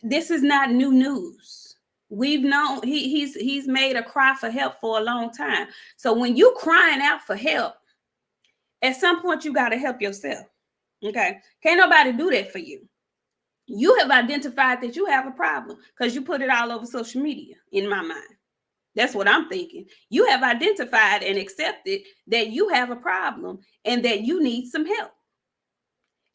This is not new news. We've known he's made a cry for help for a long time. So when you crying out for help, at some point you got to help yourself. Okay? Can't nobody do that for you. You have identified that you have a problem because you put it all over social media, in my mind. That's what I'm thinking. You have identified and accepted that you have a problem and that you need some help.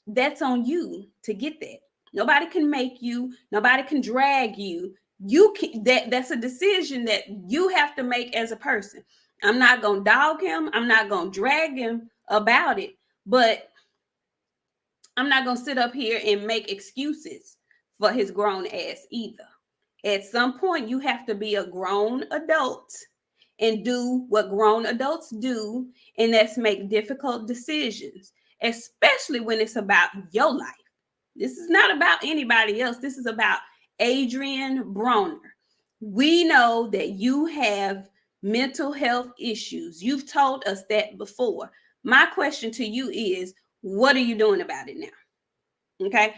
That's on you to get that. Nobody can make you. Nobody can drag you. That's a decision that you have to make as a person. I'm not going to dog him. I'm not going to drag him about it. But I'm not going to sit up here and make excuses for his grown ass either. At some point, you have to be a grown adult and do what grown adults do, and that's make difficult decisions, especially when it's about your life. This is not about anybody else. This is about Adrian Broner. We know that you have mental health issues. You've told us that before. My question to you is, what are you doing about it now? Okay.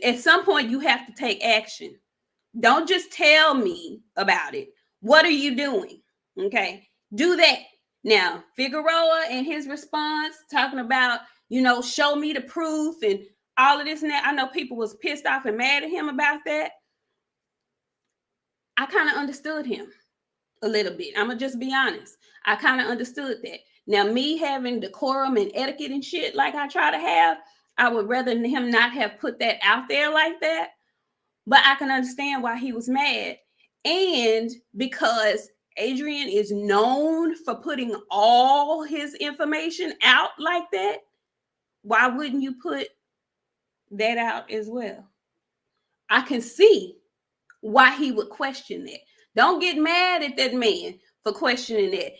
At some point, you have to take action. Don't just tell me about it. What are you doing? Okay. Do that. Now, Figueroa and his response talking about, show me the proof and all of this and that. I know people was pissed off and mad at him about that. I kind of understood him a little bit. I'm going to just be honest. I kind of understood that. Now, me having decorum and etiquette and shit like I try to have, I would rather him not have put that out there like that. But I can understand why he was mad. And because Adrian is known for putting all his information out like that, why wouldn't you put that out as well? I can see why he would question that. Don't get mad at that man for questioning that.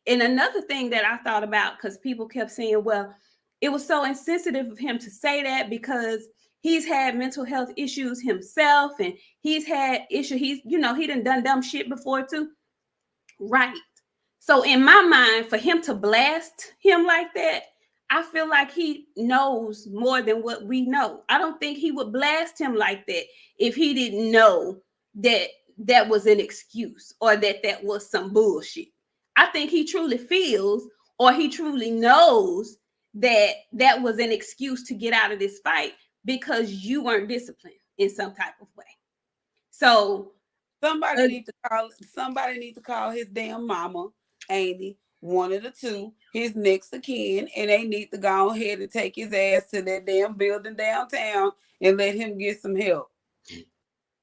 And another thing that I thought about, because people kept saying, well, it was so insensitive of him to say that because he's had mental health issues himself and he's had issues. He done dumb shit before too. Right. So in my mind, for him to blast him like that, I feel like he knows more than what we know. I don't think he would blast him like that if he didn't know that that was an excuse or that that was some bullshit. I think he truly feels or he truly knows that that was an excuse to get out of this fight because you weren't disciplined in some type of way. So somebody need to call his damn mama, Amy, one of the two, his next of kin, and they need to go ahead and take his ass to that damn building downtown and let him get some help.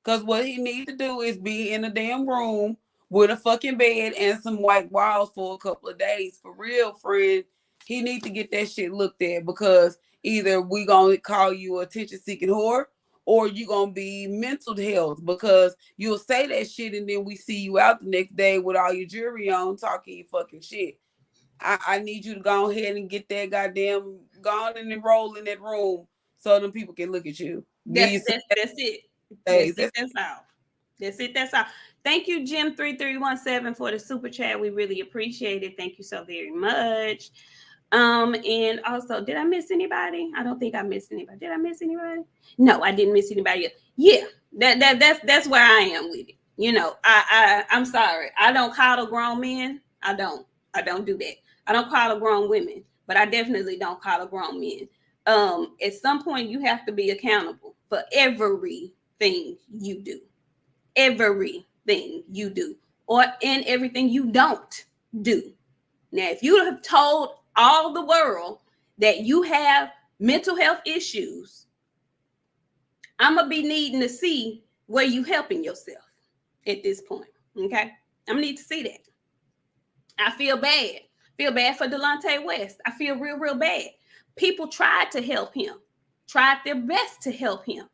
Because what he needs to do is be in a damn room with a fucking bed and some white walls for a couple of days. For real, friend. He needs to get that shit looked at because either we gonna call you attention seeking whore or you gonna be mental health because you'll say that shit and then we see you out the next day with all your jewelry on talking your fucking shit. I need you to go ahead and get that goddamn gone and enroll in that room so them people can look at you. that's it. That's it. That's all. That's it. That's all. Thank you, Jim3317, for the super chat. We really appreciate it. Thank you so very much. And also, did I miss anybody? I don't think I missed anybody. Did I miss anybody? No, I didn't miss anybody. Yeah, that's where I am with it. You know, I'm sorry. I don't coddle grown men. I don't do that. I don't coddle grown women, but I definitely don't coddle grown men. At some point you have to be accountable for everything you do. Everything you do, or in everything you don't do. Now, if you have told all the world that you have mental health issues, I'm gonna be needing to see where you helping yourself at this point. Okay, I'm gonna need to see that. I feel bad. Feel bad for Delonte West. I feel real bad. People tried to help him, tried their best to help him.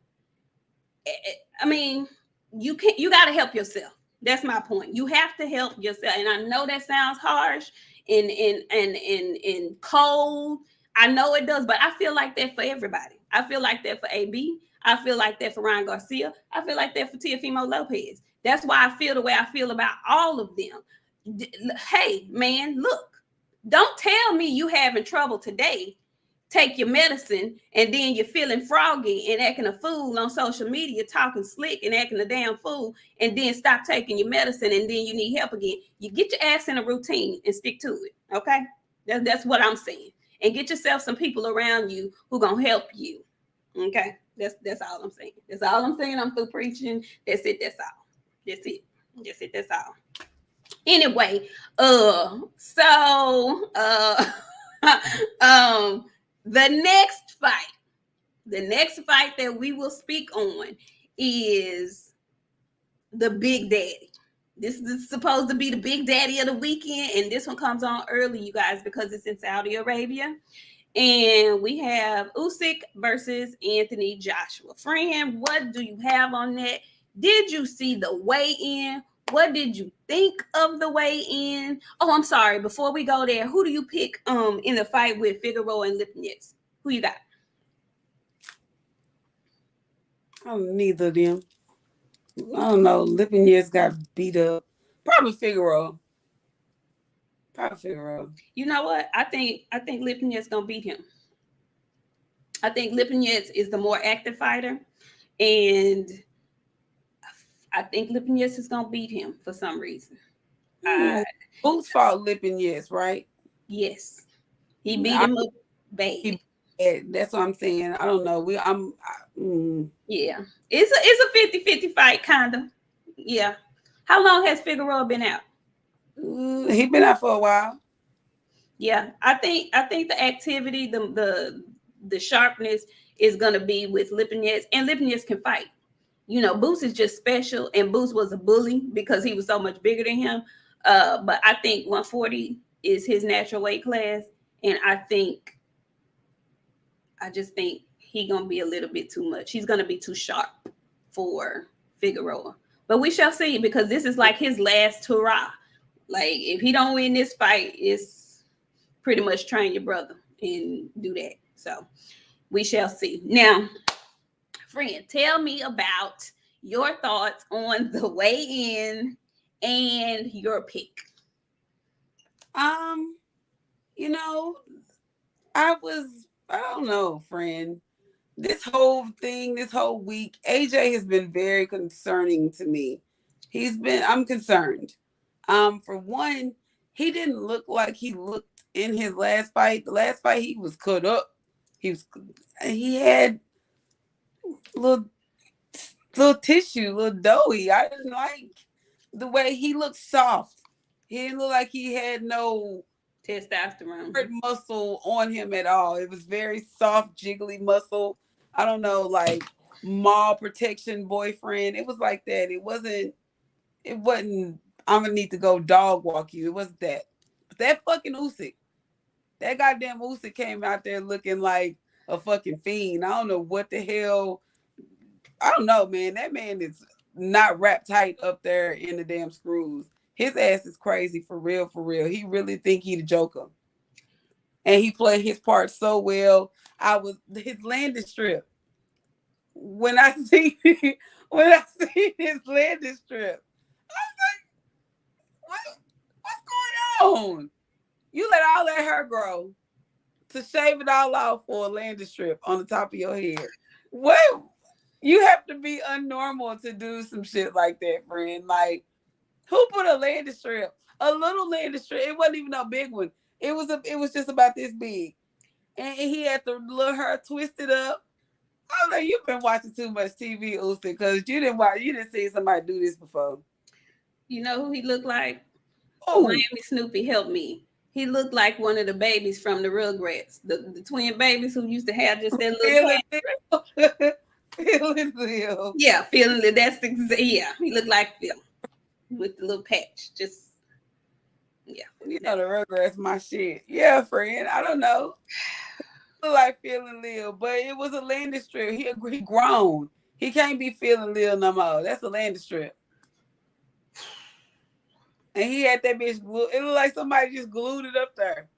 I mean, you got to help yourself. That's my point. You have to help yourself. And I know that sounds harsh and cold. I know it does, but I feel like that for everybody. I feel like that for AB. I feel like that for Ryan Garcia. I feel like that for Teofimo Lopez. That's why I feel the way I feel about all of them. Hey, man, look, don't tell me you having trouble today. Take your medicine and then you're feeling froggy and acting a fool on social media, talking slick and acting a damn fool, and then stop taking your medicine and then you need help again. You get your ass in a routine and stick to it. Okay, that's what I'm saying. And get yourself some people around you who gonna help you. Okay, that's all I'm saying. That's all I'm saying. I'm through preaching. That's it. That's all. That's it. That's it. That's all. Anyway, the next fight that we will speak on is the Big Daddy. This is supposed to be the Big Daddy of the weekend, and this one comes on early, you guys, because it's in Saudi Arabia. And we have Usyk versus Anthony Joshua. Friend, what do you have on that? Did you see the weigh-in? What did you think of the weigh-in? Oh, I'm sorry. Before we go there, who do you pick in the fight with Figueroa and Lipinets? Who you got? Neither of them. I don't know. Lipinets got beat up. Probably Figueroa. You know what? I think Lipinets gonna beat him. I think Lipinets is the more active fighter, and I think Lipinets is gonna beat him for some reason. Boots fought Lipinets, right? Yes, he beat him up bad. That's what I'm saying. I don't know. Yeah, it's a 50-50 fight, kind of. Yeah. How long has Figueroa been out? He been out for a while. Yeah, I think the activity, the sharpness is gonna be with Lipinets, and Lipinets can fight. You know, Boots is just special, and Boots was a bully because he was so much bigger than him. But I think 140 is his natural weight class, and I just think he gonna be a little bit too much. He's gonna be too sharp for Figueroa. But we shall see, because this is like his last hurrah. Like, if he don't win this fight, it's pretty much train your brother and do that. So we shall see. Now, friend, tell me about your thoughts on the weigh-in and your pick. You know, I don't know, friend. This whole thing, this whole week, AJ has been very concerning to me. I'm concerned. For one, he didn't look like he looked in his last fight. The last fight he was cut up. He had little little tissue, little doughy. I didn't like the way he looked soft. He didn't look like he had no testosterone muscle on him at all. It was very soft, jiggly muscle. I don't know, like mall protection boyfriend. It was like that. It wasn't I'm gonna need to go dog walk you. It wasn't that. But that fucking Usyk. That goddamn Usyk came out there looking like a fucking fiend. I don't know what the hell. I don't know, man. That man is not wrapped tight up there in the damn screws. His ass is crazy for real, for real. He really think he the Joker. And he played his part so well. His landing strip. When I see his landing strip, I was like, what's going on? You let all that hair grow to shave it all off for a landing strip on the top of your head. What? You have to be unnormal to do some shit like that, friend. Like, who put a landing strip? A little landing strip. It wasn't even a big one. It was just about this big. And he had the little hair twisted up. I was like, you've been watching too much TV, Usyk, because you didn't see somebody do this before. You know who he looked like? Oh, Miami Snoopy, help me. He looked like one of the babies from the Rugrats, the twin babies who used to have just that little patch. Feeling Phil. Yeah, feeling yeah. He looked like Phil with the little patch. Just yeah. You know the Rugrats my shit. Yeah, friend. I don't know. Look like feeling Lil, but it was a landing strip. He grown. He can't be feeling Lil no more. That's a landing strip. And he had that bitch. It looked like somebody just glued it up there.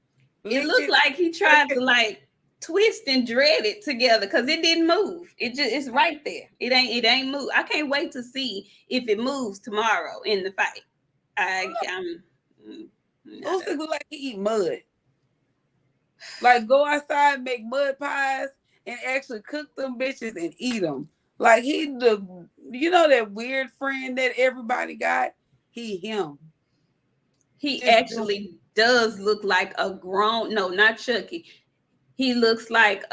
It looked like he tried to like twist and dread it together because it didn't move. It's right there. It ain't move. I can't wait to see if it moves tomorrow in the fight. Usyk look like he eat mud. Like go outside, make mud pies, and actually cook them bitches and eat them. Like that weird friend that everybody got. Him. He actually does look like a grown. No, not Chucky. He looks like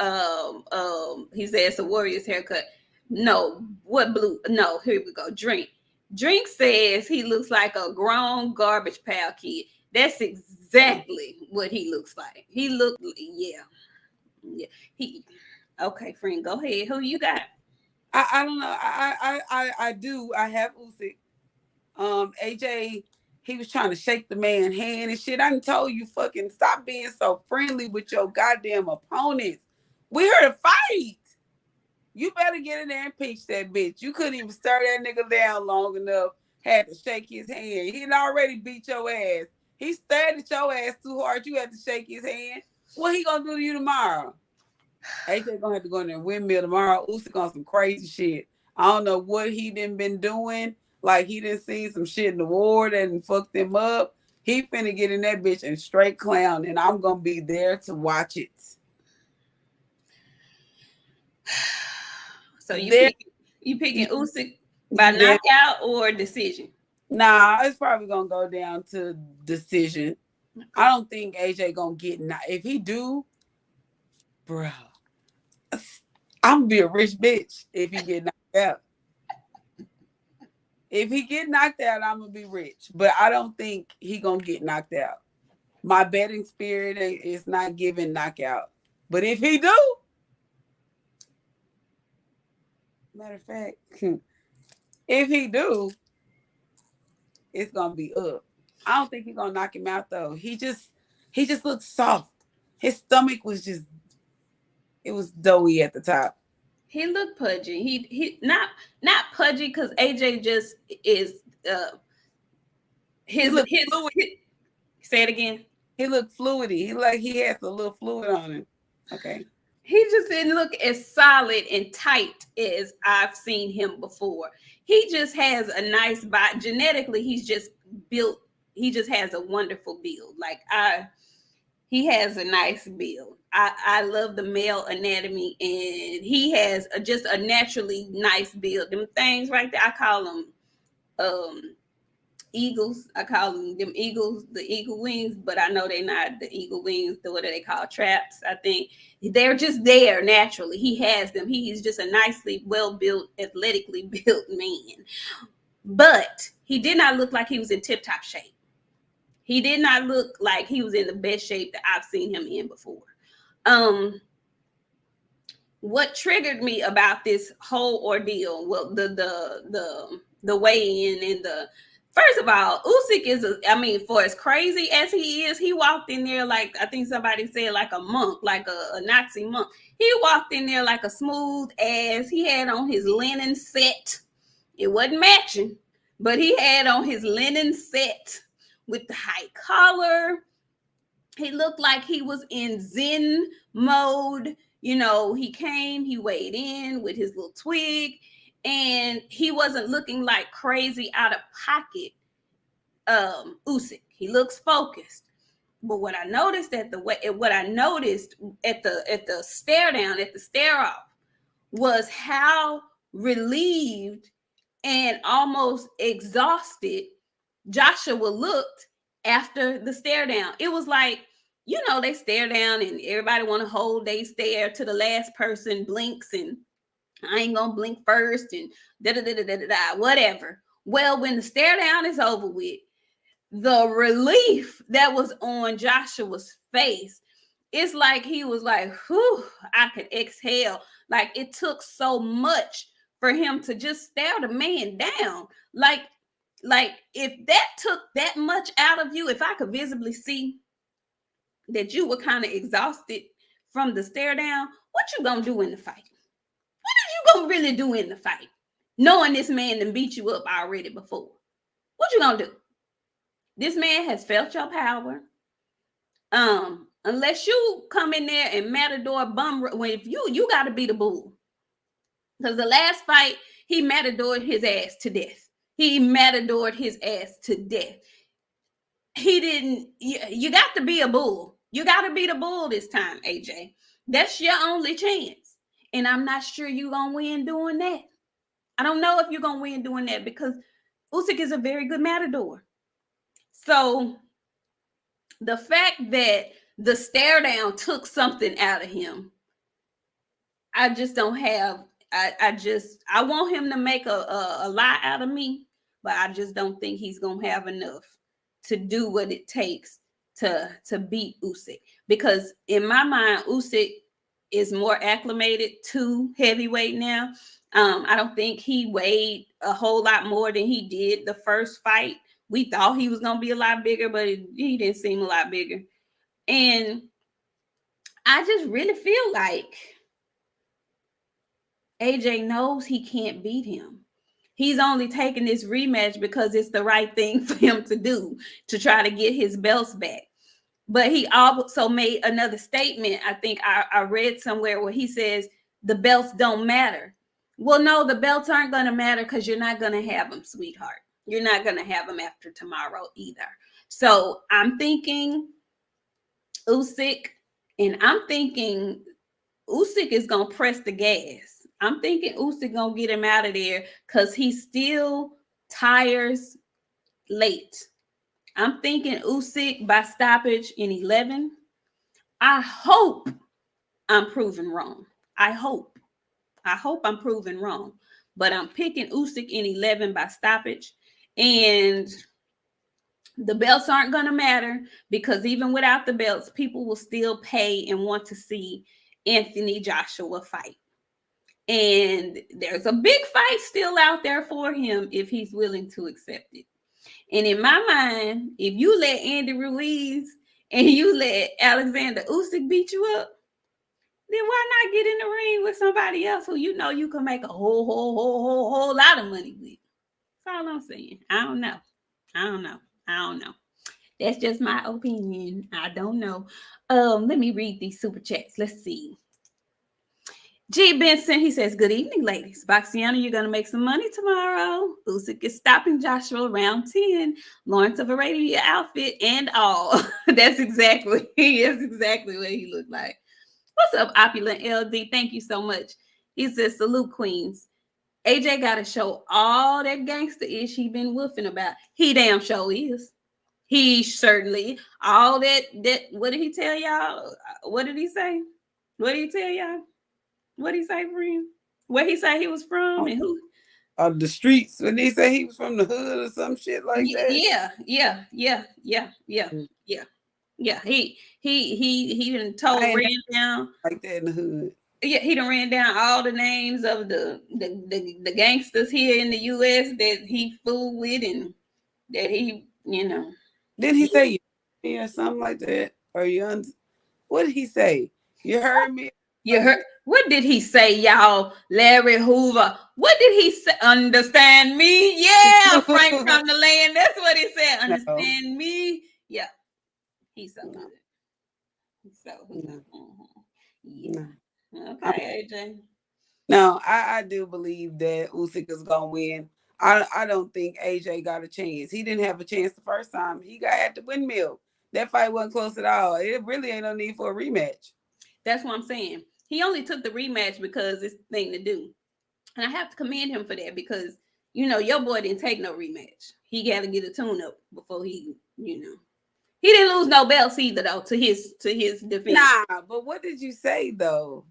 he says a Warriors haircut. No, what blue? No, here we go. Drink says he looks like a grown Garbage Pail kid. That's exactly what he looks like. He looked, yeah. Okay, friend, go ahead. Who you got? I don't know. I do. I have Usyk. AJ. He was trying to shake the man's hand and shit. I done told you fucking stop being so friendly with your goddamn opponents. We here to fight. You better get in there and pinch that bitch. You couldn't even stir that nigga down long enough. Had to shake his hand. He had already beat your ass. He stared at your ass too hard. You had to shake his hand. What he gonna do to you tomorrow? AJ gonna have to go in there and windmill tomorrow. Usyk on some crazy shit. I don't know what he done been doing. Like he done seen some shit in the war that fucked him up. He finna get in that bitch and straight clown, and I'm gonna be there to watch it. So you picking Usyk by knockout or decision? Nah, it's probably gonna go down to decision. I don't think AJ gonna get if he do, bro. I'm gonna be a rich bitch if he get knocked out. If he get knocked out, I'm gonna be rich. But I don't think he gonna get knocked out. My betting spirit is not giving knockout. But if he do, matter of fact, if he do, it's gonna be up. I don't think he's gonna knock him out though. He just looks soft. His stomach was it was doughy at the top. He looked pudgy. He not pudgy because AJ just is his say it again. He looked fluidy. He like he has a little fluid on him. Okay. He just didn't look as solid and tight as I've seen him before. He just has a nice body. Genetically, he's just built. He just has a wonderful build. Like He has a nice build. I love the male anatomy, and he has just a naturally nice build. Them things right there, I call them eagles. I call them eagles, the eagle wings, but I know they're not the eagle wings. What are they called? Traps. I think they're just there naturally. He has them. He's just a nicely well built, athletically built man. But he did not look like he was in tip top shape. He did not look like he was in the best shape that I've seen him in before. What triggered me about this whole ordeal? Well, the weigh in and the first of all, Usyk is for as crazy as he is, he walked in there like, I think somebody said, like a monk, like a Nazi monk. He walked in there like a smooth ass. He had on his linen set. It wasn't matching, but he had on his linen set with the high collar. He looked like he was in Zen mode. You know, he came, he weighed in with his little twig, and he wasn't looking like crazy out of pocket. Usyk, he looks focused. But what I noticed at the stare down, at the stare off, was how relieved and almost exhausted Joshua looked after the stare down. It was like, you know, they stare down and everybody want to hold they stare to the last person blinks and I ain't gonna blink first and whatever. Well, when the stare down is over with, the relief that was on Joshua's face, it's like he was like, whew, I could exhale. Like it took so much for him to just stare the man down. Like if that took that much out of you, if I could visibly see that you were kind of exhausted from the stare down, what you gonna do in the fight? What are you gonna really do in the fight? Knowing this man done beat you up already before. What you gonna do? This man has felt your power. Unless you come in there and matador bum, when if you gotta be the bull. Because the last fight, he matadored his ass to death. He matadored his ass to death. He didn't, you got to be a bull. You got to be the bull this time, AJ. That's your only chance. And I'm not sure you're going to win doing that. I don't know if you're going to win doing that because Usyk is a very good matador. So the fact that the stare down took something out of him, I just don't have, I want him to make a lie out of me, but I just don't think he's going to have enough to do what it takes to beat Usyk. Because in my mind, Usyk is more acclimated to heavyweight now. I don't think he weighed a whole lot more than he did the first fight. We thought he was going to be a lot bigger, but he didn't seem a lot bigger. And I just really feel like AJ knows he can't beat him. He's only taking this rematch because it's the right thing for him to do to try to get his belts back. But he also made another statement. I think I read somewhere where he says the belts don't matter. Well, no, the belts aren't going to matter because you're not going to have them, sweetheart. You're not going to have them after tomorrow either. So I'm thinking Usyk, and I'm thinking Usyk is going to press the gas. I'm thinking Usyk going to get him out of there because he still tires late. I'm thinking Usyk by stoppage in 11. I hope I'm proven wrong. I hope I'm proven wrong. But I'm picking Usyk in 11 by stoppage. And the belts aren't going to matter because even without the belts, people will still pay and want to see Anthony Joshua fight. And there's a big fight still out there for him if he's willing to accept it. And in my mind, if you let Andy Ruiz and you let Alexander Usyk beat you up, then why not get in the ring with somebody else who you know you can make a whole lot of money with? That's all I'm saying. I don't know. That's just my opinion. I don't know. Let me read these super chats. Let's see. G. Benson, he says, good evening, ladies. BOXIANA, you're going to make some money tomorrow. Usyk is stopping Joshua round 10. Lawrence of Arabia outfit and all. That's exactly what he looked like. What's up, Opulent LD? Thank you so much. He says, salute, queens. AJ got to show all that gangster ish he been woofing about. He damn sure is. He certainly, all that, what did he tell y'all? What did he say? What did he tell y'all? What he say, friend? Where he say he was from and who? The streets. When he say he was from the hood or some shit like that. Yeah. He done ran down like that in the hood. Yeah, he done ran down all the names of the gangsters here in the U.S. that he fooled with and that he, Didn't he say or something like that? Or what did he say? You heard me? You heard? What did he say, y'all? Larry Hoover. What did he say? Understand me? Yeah, Frank from the land. That's what he said. Understand me? Yeah. He's so good. He's so good. Yeah. Okay, AJ. No, I do believe that Usyk is gonna win. I don't think AJ got a chance. He didn't have a chance the first time. He got at the windmill. That fight wasn't close at all. It really ain't no need for a rematch. That's what I'm saying. He only took the rematch because it's the thing to do. And I have to commend him for that because, your boy didn't take no rematch. He got to get a tune-up before he, He didn't lose no belts either, though, to his defense. Nah, but what did you say, though?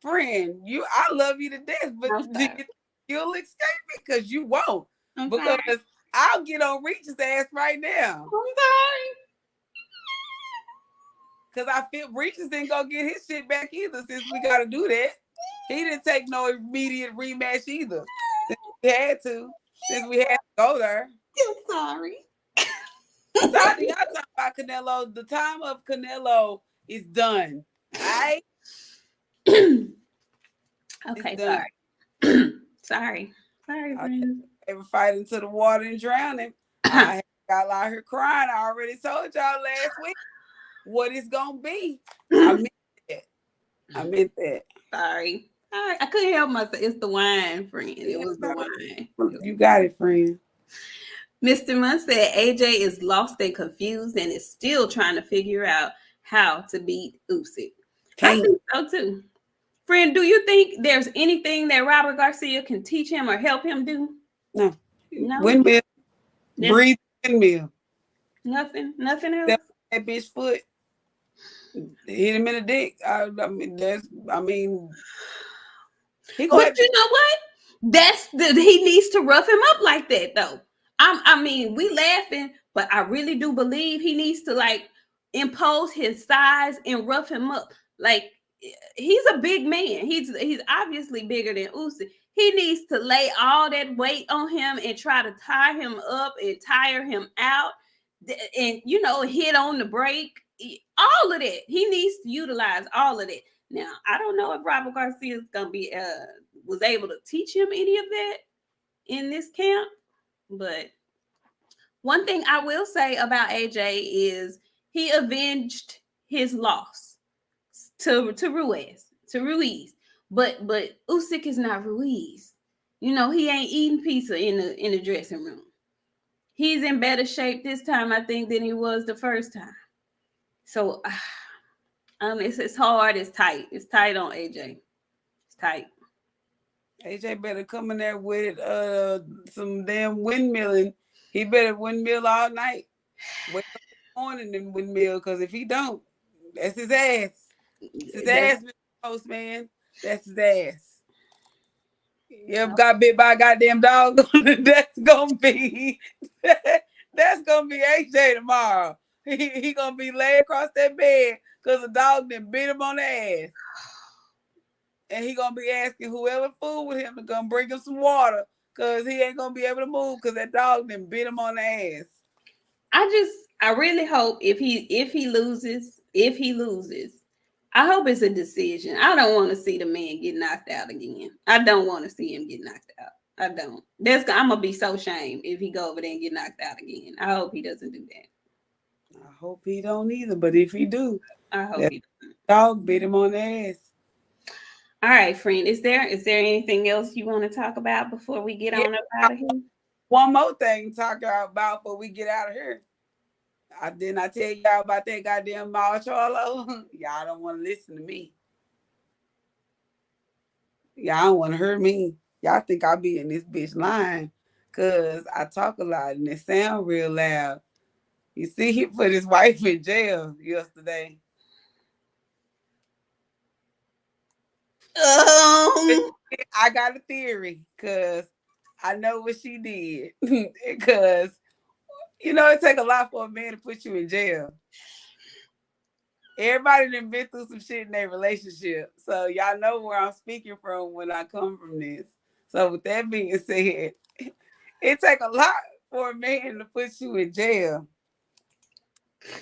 Friend, I love you to death, but you'll escape it because you won't. Okay. Because I'll get on Reach's ass right now. I'm sorry. Because I feel Reach's didn't go get his shit back either since we got to do that. He didn't take no immediate rematch either. Since we had to go there. I'm sorry. Y'all talking about Canelo. The time of Canelo is done. All right? Okay, sorry. Sorry, friend. Ever fight into the water and drowning. I got out here crying. I already told y'all last week what it's gonna be. I meant that. Sorry. I couldn't help myself. It's the wine, friend. It was the wine. You got it, friend. Mr. Munn said AJ is lost and confused and is still trying to figure out how to beat Usyk. I think so too. Friend, do you think there's anything that Robert Garcia can teach him or help him do? No. Windmill. Breathe windmill. Nothing else? That bitch foot. Hit him in the dick. But you know what? He needs to rough him up like that, though. We laughing, but I really do believe he needs to impose his size and rough him up. Like, he's a big man. He's obviously bigger than Usyk. He needs to lay all that weight on him and try to tie him up and tire him out, and hit on the brake. All of that. He needs to utilize all of that. Now, I don't know if Robert Garcia is gonna be was able to teach him any of that in this camp, but one thing I will say about AJ is he avenged his loss to Ruiz. But Usyk is not Ruiz. He ain't eating pizza in the dressing room. He's in better shape this time, I think, than he was the first time. So it's hard. It's tight. It's tight on AJ. It's tight. AJ better come in there with some damn windmilling. He better windmill all night. Wake up in the morning and windmill, because if he don't, that's his ass. It's his ass, Mr. Postman. That's his ass. You ever got bit by a goddamn dog? That's gonna be AJ tomorrow. He gonna be laying across that bed because a dog done bit him on the ass. And he gonna be asking whoever fooled with him to come bring him some water, because he ain't gonna be able to move because that dog done bit him on the ass. I really hope if he loses, I hope it's a decision. I don't want to see the man get knocked out again. I don't want to see him get knocked out. I don't. I'm gonna be so ashamed if he go over there and get knocked out again. I hope he doesn't do that. I hope he don't either. But if he do, I hope he doesn't. Dog bit him on the ass. All right, friend. Is there anything else you want to talk about before we get Yeah. on up out of here? One more thing to talk about before we get out of here. I tell y'all about that goddamn Mall Charlo. Y'all don't want to listen to me. Y'all don't want to hear me. Y'all think I'll be in this bitch line because I talk a lot and it sound real loud. You see, he put his wife in jail yesterday. I got a theory because I know what she did. Because it take a lot for a man to put you in jail. Everybody done been through some shit in their relationship. So y'all know where I'm speaking from when I come from this. So with that being said, it take a lot for a man to put you in jail.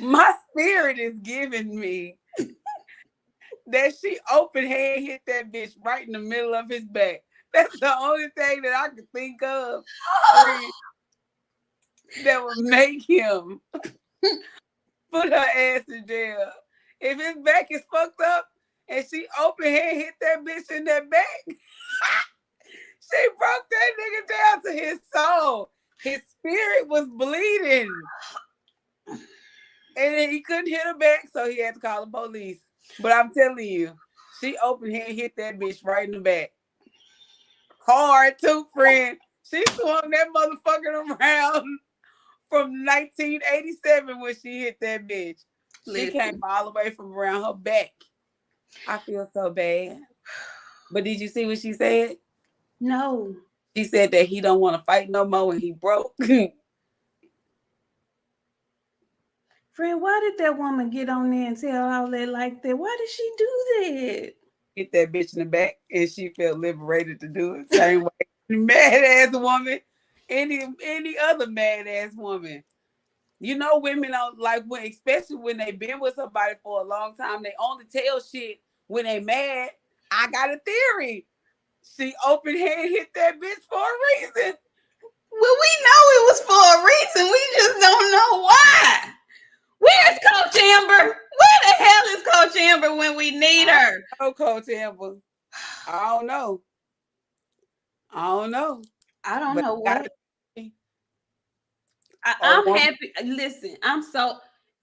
My spirit is giving me that she open hand hit that bitch right in the middle of his back. That's the only thing that I could think of that would make him put her ass in jail. If his back is fucked up and she open hand hit that bitch in that back, she broke that nigga down to his soul. His spirit was bleeding. And then he couldn't hit her back, so he had to call the police. But I'm telling you, she open hand hit that bitch right in the back. Hard too, friend. She swung that motherfucker around from 1987 when she hit that bitch. She came all the way from around her back. I feel so bad. But did you see what she said? No. She said that he don't want to fight no more and he broke. Friend, why did that woman get on there and tell all that like that? Why did she do that? Hit that bitch in the back and she felt liberated to do it. Same way. Mad ass woman. Any other mad ass woman. You know, women don't like when, especially when they been with somebody for a long time, they only tell shit when they mad. I got a theory. She open hand hit that bitch for a reason. Well, we know it was for a reason. We just don't know why. Where's Coach Amber? Where the hell is Coach Amber when we need her? Oh, Coach Amber. I don't know. I don't know what. I'm happy. Listen, I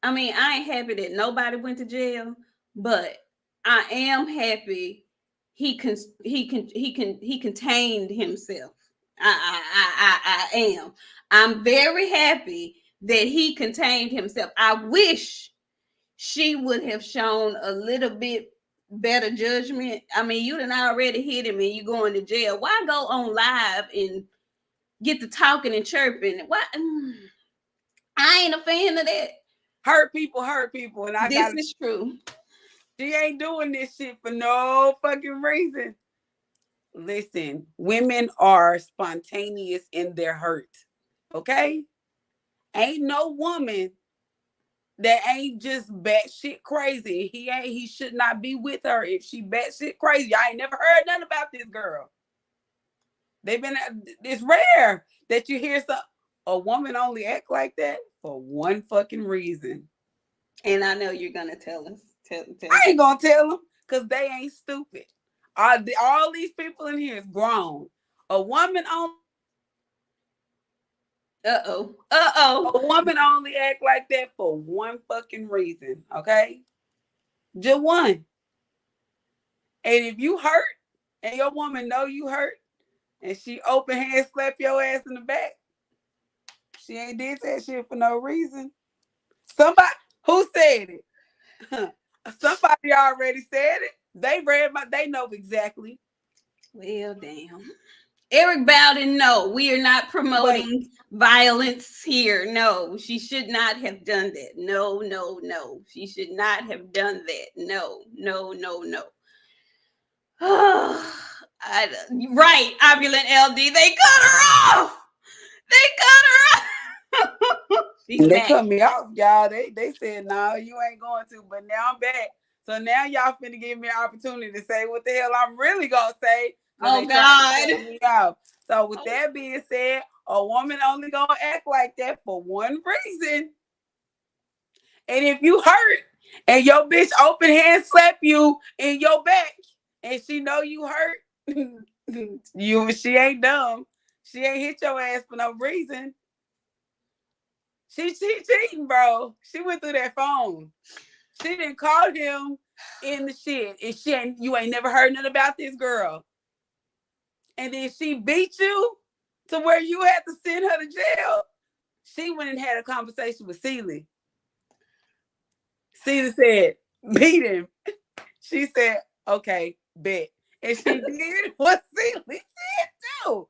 ain't happy that nobody went to jail, but I am happy he contained himself. I am. I'm very happy that he contained himself. I wish she would have shown a little bit better judgment. I mean, you done already hit him and you going to jail. Why go on live and get to talking and chirping? Why? I ain't a fan of that. Hurt people, and this is true. She ain't doing this shit for no fucking reason. Listen, women are spontaneous in their hurt. Okay? Ain't no woman that ain't just batshit crazy. He should not be with her if she batshit crazy. I ain't never heard nothing about this girl. It's rare that you hear a woman only act like that for one fucking reason. And I know you're gonna tell us. I ain't gonna tell them because they ain't stupid. All these people in here is grown. A woman only. A woman only act like that for one fucking reason, okay? Just one. And if you hurt and your woman know you hurt and she open hand slap your ass in the back, she ain't did that shit for no reason. Somebody who said it? Somebody already said it. They know exactly. Well, damn. Eric Bowden, no, we are not promoting violence here. No, she should not have done that. No. She should not have done that. No. Right, opulent LD. They cut her off. They cut me off, y'all. They said, no, you ain't going to. But now I'm back. So now y'all finna give me an opportunity to say what the hell I'm really gonna say. Oh, God. Me out. So with that being said, a woman only gonna act like that for one reason. And if you hurt and your bitch open hand slap you in your back, and she know you hurt, she ain't dumb. She ain't hit your ass for no reason. She cheating, bro. She went through that phone. She didn't call him in the shit. And you ain't never heard nothing about this girl. And then she beat you to where you had to send her to jail. She went and had a conversation with Celie. Celie said, beat him. She said, okay, bet. And she did what Celie said too.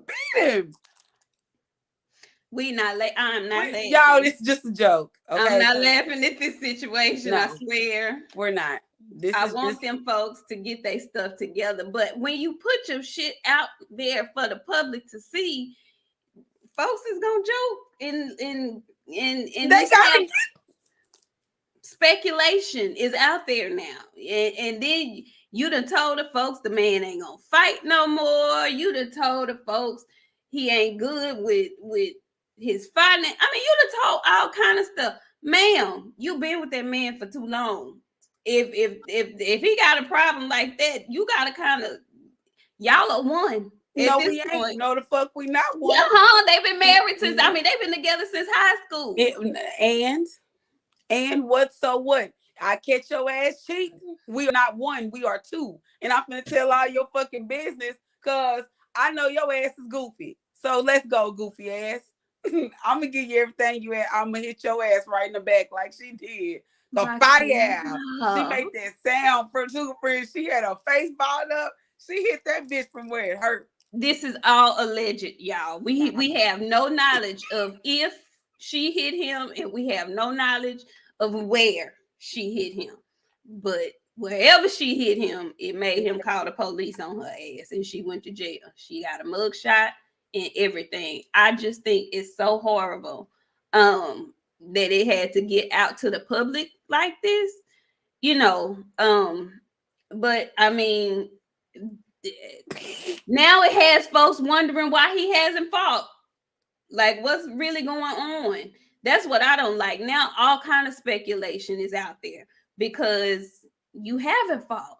Beat him. I'm not laughing. Y'all, it's just a joke. Okay? I'm not laughing at this situation. No, I swear. We're not. I want them folks to get their stuff together. But when you put your shit out there for the public to see, folks is gonna joke and they got speculation is out there now. And then you done told the folks the man ain't gonna fight no more. You done told the folks he ain't good with his finance. I mean, you done told all kind of stuff. Ma'am, you been with that man for too long. If he got a problem like that, you gotta kind of, y'all are one. No, we ain't. No, the fuck we not one. They've been married since, I mean, they've been together since high school. And what? So what? I catch your ass cheating. We are not one. We are two. And I'm gonna tell all your fucking business because I know your ass is goofy. So let's go, goofy ass. I'm gonna give you everything you had. I'm gonna hit your ass right in the back like she did. The fire. She made that sound for two friends. She had her face balled up. She hit that bitch from where it hurt. This is all alleged, y'all. We have no knowledge of if she hit him, and we have no knowledge of where she hit him. But wherever she hit him, it made him call the police on her ass, and she went to jail. She got a mugshot and everything. I just think it's so horrible that it had to get out to the public like this, but I mean, now it has folks wondering why he hasn't fought. Like, what's really going on? That's what I don't like. Now all kind of speculation is out there because you haven't fought.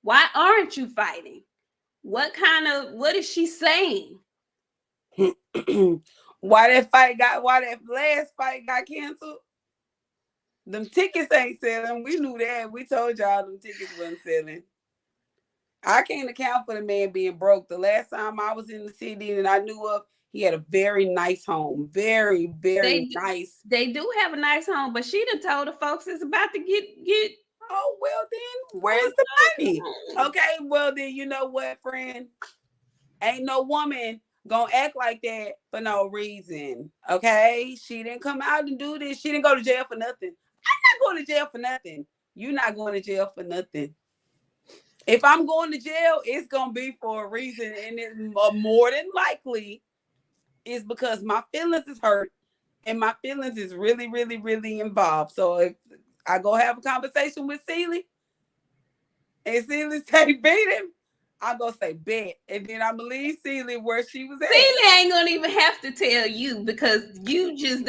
Why aren't you fighting? What is she saying? Why that last fight got canceled? Them tickets ain't selling. We knew that. We told y'all them tickets wasn't selling. I can't account for the man being broke. The last time I was in the city and I knew of, he had a very nice home. Very, very nice. They do have a nice home, but she done told the folks it's about to get. Oh, well then, where's the money? Okay, well then, you know what, friend? Ain't no woman gonna act like that for no reason. Okay, she didn't come out and do this. She didn't go to jail for nothing. I'm not going to jail for nothing. You're not going to jail for nothing. If I'm going to jail, it's gonna be for a reason, and it's more than likely is because my feelings is hurt and my feelings is really, really, really involved. So if I go have a conversation with Celie and Celie say beat him, I'm gonna say bet, and then I'm gonna leave Celie where she was at. Celie ain't gonna even have to tell you because you just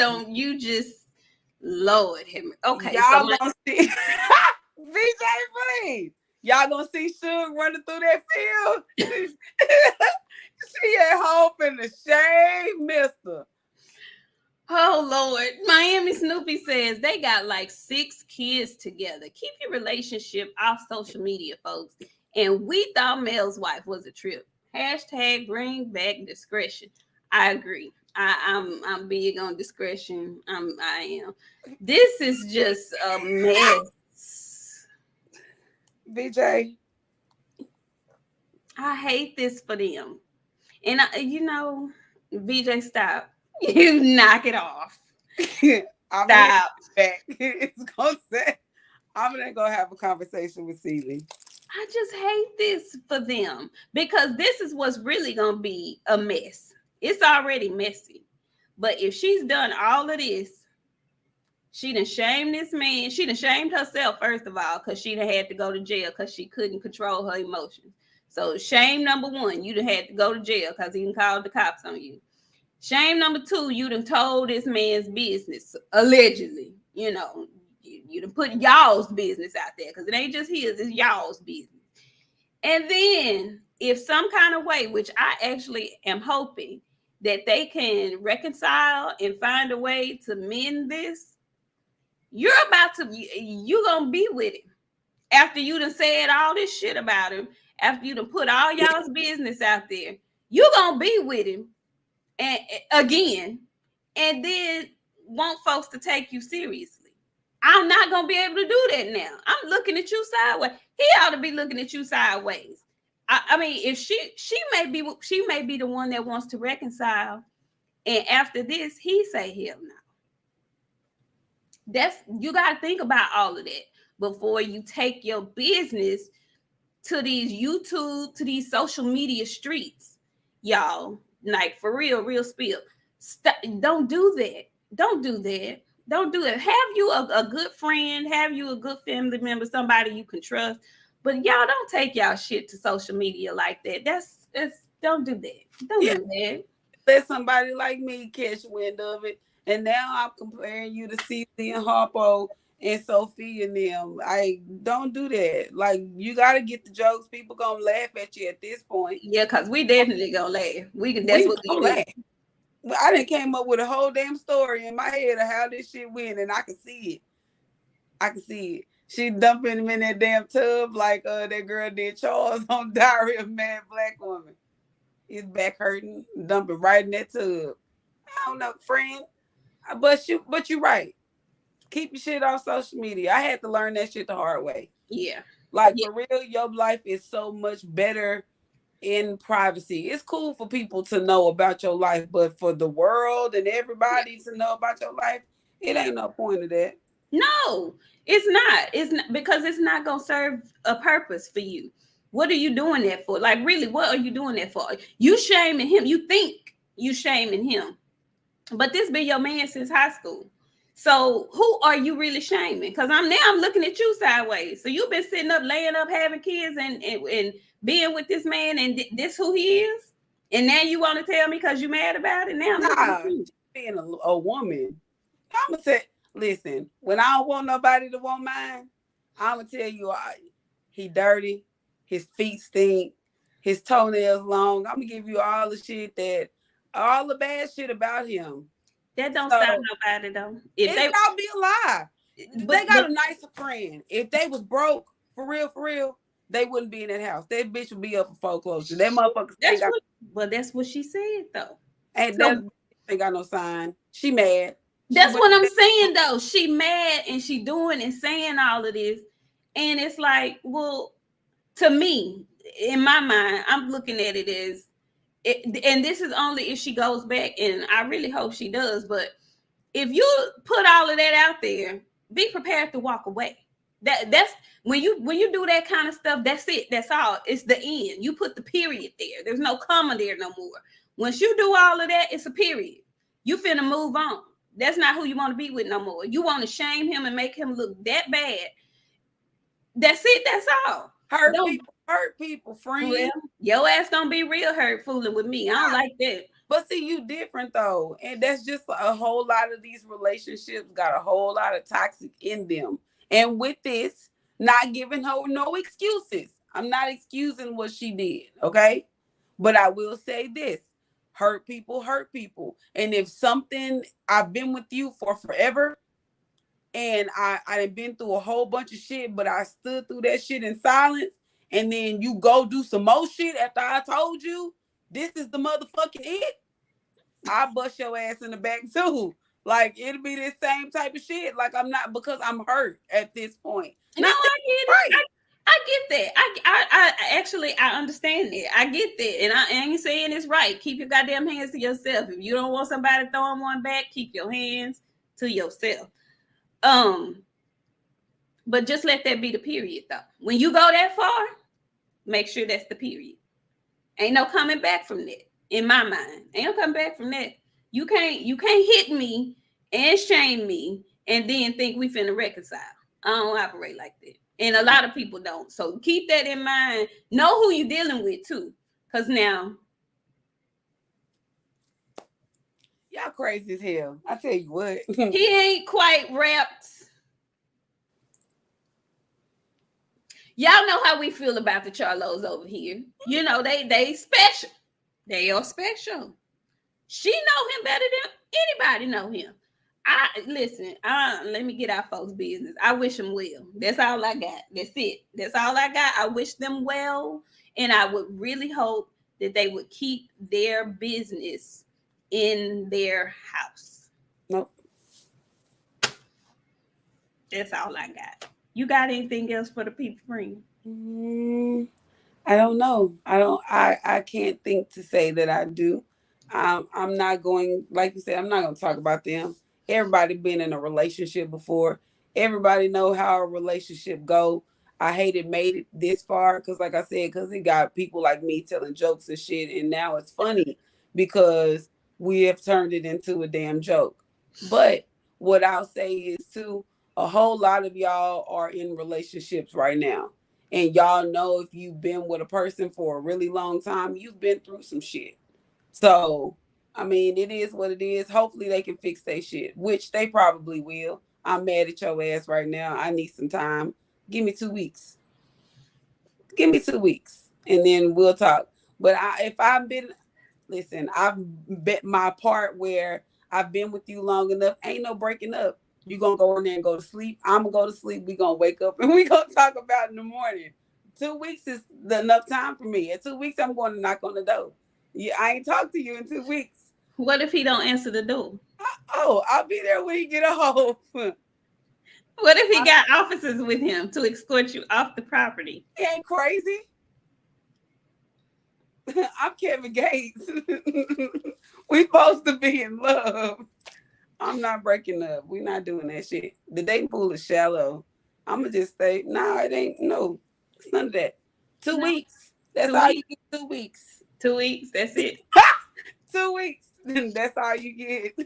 Lord him. Okay, y'all gonna see VJ, please. Y'all gonna see Suge running through that field. She at home in the shade, mister. Oh Lord. Miami Snoopy says they got like 6 kids together. Keep your relationship off social media, folks. And we thought Mel's wife was a trip. # bring back discretion. I agree. I'm big on discretion. I am. This is just a mess. VJ, I hate this for them. And VJ, stop. You knock it off. Stop. It's gonna say I'm gonna go have a conversation with Celie. I just hate this for them because this is what's really gonna be a mess. It's already messy. But if she's done all of this, she done shamed this man. She done shamed herself, first of all, because she done had to go to jail because she couldn't control her emotions. So shame number 1, you done had to go to jail because he done called the cops on you. Shame number 2, you done told this man's business, allegedly. You done put y'all's business out there because it ain't just his, it's y'all's business. And then if some kind of way, which I actually am hoping that they can reconcile and find a way to mend this, you're gonna be with him after you done said all this shit about him, after you done put all y'all's business out there. You gonna be with him and again, and then want folks to take you seriously. I'm not gonna be able to do that now. I'm looking at you sideways. He ought to be looking at you sideways. I mean, if she may be the one that wants to reconcile, and after this, he say hell no. That's, you got to think about all of that before you take your business to these YouTube, to these social media streets, y'all. Like, for real spill. Don't do that. Don't do that. Don't do it. Have you a good friend, have you a good family member, somebody you can trust. But y'all don't take y'all shit to social media like that. That's don't do that. Don't do that. Let somebody like me catch wind of it. And now I'm comparing you to CC and Harpo and Sophia and them. I don't do that. Like, you gotta get the jokes. People gonna laugh at you at this point. Yeah, because we definitely gonna laugh. That's what we laugh. I done came up with a whole damn story in my head of how this shit went, and I can see it. She dumping him in that damn tub like that girl did Charles on Diary of a Mad Black Woman. His back hurting, dumping right in that tub. I don't know, friend. But you're right. Keep your shit off social media. I had to learn that shit the hard way. Yeah. Like, for real, your life is so much better in privacy. It's cool for people to know about your life, but for the world and everybody to know about your life, it ain't no point of that. No, it's not. It's not, because it's not gonna serve a purpose for you. What are you doing that for? Like, really, what are you doing that for? You shaming him. You think you shaming him, but this been your man since high school. So who are you really shaming? Because I'm looking at you sideways. So you've been sitting up, laying up, having kids, and being with this man, and this who he is. And now you want to tell me because you mad about it? Now I'm looking at you. Being a woman, I'm gonna say, listen. When I don't want nobody to want mine, I'm gonna tell you, he dirty, his feet stink, his toenails long. I'm gonna give you all the bad shit about him. That don't stop nobody though. If it don't be a lie. They got a nicer friend. If they was broke, for real, they wouldn't be in that house. That bitch would be up for foreclosure. That motherfucker. That's what she said though. And that ain't got no sign. She mad. That's what I'm saying though. She mad and she doing and saying all of this. And it's like, well, to me, in my mind, I'm looking at it as and this is only if she goes back, and I really hope she does. But if you put all of that out there, be prepared to walk away. That's when you do that kind of stuff. That's it. That's all. It's the end. You put the period there. There's no comma there no more. Once you do all of that, it's a period. You finna move on. That's not who you want to be with no more. You want to shame him and make him look that bad. That's it. That's all. Hurt people, friend. Well, your ass gonna be real hurt fooling with me. I don't like that. But see, you different though. And that's just a whole lot of these relationships got a whole lot of toxic in them. And with this, not giving her no excuses. I'm not excusing what she did, okay? But I will say this. Hurt people. And if something, I've been with you for forever, and I done been through a whole bunch of shit, but I stood through that shit in silence, and then you go do some more shit after I told you this is the motherfucking it, I bust your ass in the back too. Like, it'll be this same type of shit. Like, I'm not, because I'm hurt at this point. No, I get it. I get that. I actually understand that. I get that. And I ain't saying it's right. Keep your goddamn hands to yourself. If you don't want somebody throwing one back, keep your hands to yourself. But just let that be the period though. When you go that far, make sure that's the period. Ain't no coming back from that. In my mind, ain't no coming back from that. You can't hit me and shame me and then think we finna reconcile. I don't operate like that. And a lot of people don't. So keep that in mind. Know who you're dealing with too. Because now, y'all crazy as hell. I tell you what. He ain't quite wrapped. Y'all know how we feel about the Charlos over here. You know, they special. They are special. She know him better than anybody know him. Let me get our folks' business. I wish them well. That's all I got. That's it. That's all I got. I wish them well. And I would really hope that they would keep their business in their house. Nope. That's all I got. You got anything else for the people, friend? I don't know. I can't think to say that I do. I'm not going, like you said, I'm not going to talk about them. Everybody been in a relationship before. Everybody know how a relationship go. I hate it made it this far because, like I said, because it got people like me telling jokes and shit, and now it's funny because we have turned it into a damn joke. But what I'll say is too, a whole lot of y'all are in relationships right now. And y'all know if you've been with a person for a really long time, you've been through some shit. So, I mean, it is what it is. Hopefully they can fix their shit, which they probably will. I'm mad at your ass right now. I need some time. Give me 2 weeks. Give me 2 weeks and then we'll talk. But listen, I've bet my part where I've been with you long enough. Ain't no breaking up. You gonna go in there and go to sleep. I'm gonna go to sleep. We gonna wake up and we gonna talk about it in the morning. 2 weeks is enough time for me. In 2 weeks, I'm going to knock on the door. Yeah, I ain't talked to you in 2 weeks. What if he don't answer the door? I'll be there when he get home. What if he got officers with him to escort you off the property? He ain't crazy. I'm Kevin Gates. We supposed to be in love. I'm not breaking up. We're not doing that shit. The dating pool is shallow. I'm going to just say, it ain't. No, it's none of that. 2 weeks. That's all you get. 2 weeks. 2 weeks. That's it. 2 weeks. That's all you get.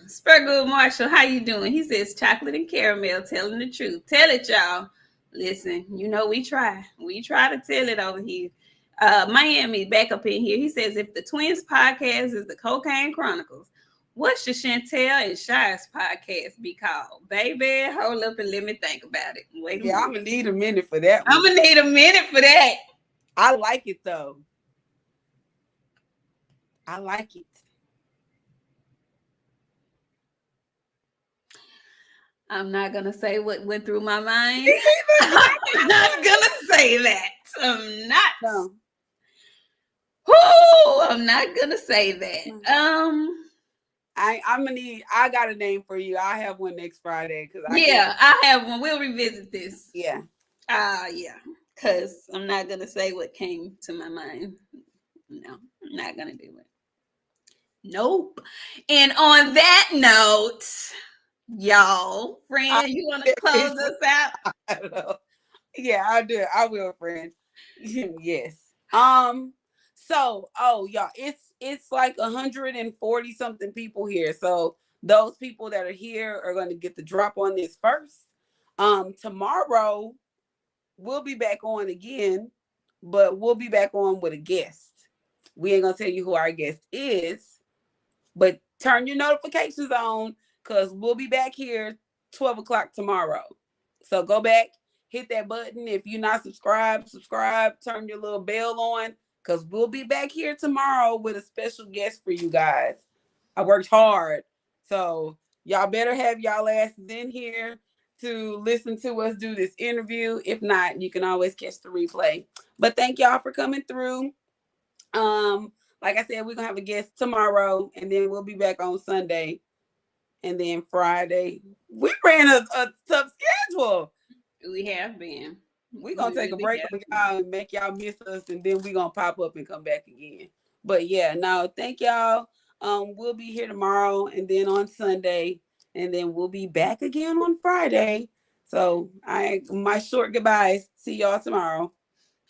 Spurgood Marshall, how you doing? He says chocolate and caramel, telling the truth. Tell it, y'all. Listen, you know we try. We try to tell it over here. Miami back up in here. He says if the Twins podcast is the Cocaine Chronicles, what should Chantel and Shy's podcast be called? Baby, hold up and let me think about it. Wait a minute. I'm gonna need a minute for that one. I'm gonna need a minute for that. I like it though. I like it. I'm not gonna say what went through my mind. I'm not gonna say that. I'm not. No. I'm not gonna say that. I got a name for you. I have one next Friday I have one. We'll revisit this. Yeah. Yeah. Because I'm not gonna say what came to my mind. No, I'm not gonna do it. Nope. And on that note, y'all, friend, you want to close us out? I don't know. Yeah, I'll do it. I will, friend. Yes. So, y'all, it's like 140 something people here. So those people that are here are going to get the drop on this first. Tomorrow we'll be back on again, but we'll be back on with a guest. We ain't gonna tell you who our guest is, but turn your notifications on because we'll be back here 12 o'clock tomorrow. So go back, hit that button. If you're not subscribed, subscribe, turn your little bell on because we'll be back here tomorrow with a special guest for you guys. I worked hard. So y'all better have y'all asses in here to listen to us do this interview. If not, you can always catch the replay. But thank y'all for coming through. Like I said, we're gonna have a guest tomorrow, and then we'll be back on Sunday, and then Friday. We ran a tough schedule. We have been. We're gonna take a break with y'all and make y'all miss us, and then we're gonna pop up and come back again. But yeah, no, thank y'all. We'll be here tomorrow, and then on Sunday, and then we'll be back again on Friday. So my short goodbyes. See y'all tomorrow.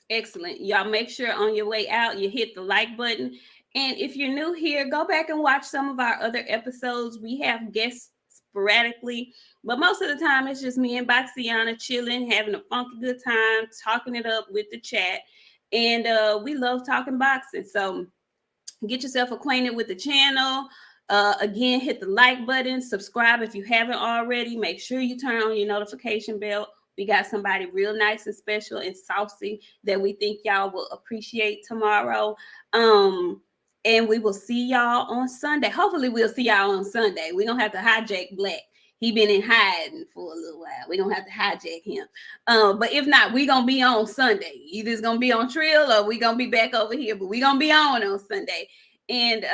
Excellent. Y'all make sure on your way out, you hit the like button. And if you're new here, go back and watch some of our other episodes. We have guests sporadically, but most of the time it's just me and BOXIANA chilling, having a funky good time, talking it up with the chat. And we love talking boxing. So get yourself acquainted with the channel. Again, hit the like button, subscribe if you haven't already. Make sure you turn on your notification bell We got somebody real nice and special and saucy that we think y'all will appreciate tomorrow. And we will see y'all on Sunday. Hopefully we'll see y'all on Sunday. We don't have to hijack Black. He been in hiding for a little while. We don't have to hijack him. But if not, we gonna be on Sunday. Either it's gonna be on Trill or we gonna be back over here. But we gonna be on Sunday. And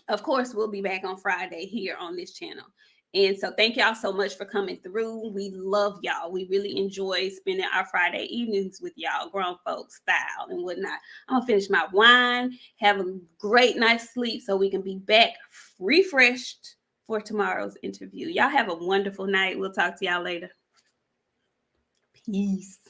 of course, we'll be back on Friday here on this channel. And so thank y'all so much for coming through. We love y'all. We really enjoy spending our Friday evenings with y'all, grown folks style and whatnot. I'm gonna finish my wine, have a great night's sleep so we can be back refreshed for tomorrow's interview. Y'all have a wonderful night. We'll talk to y'all later. Peace.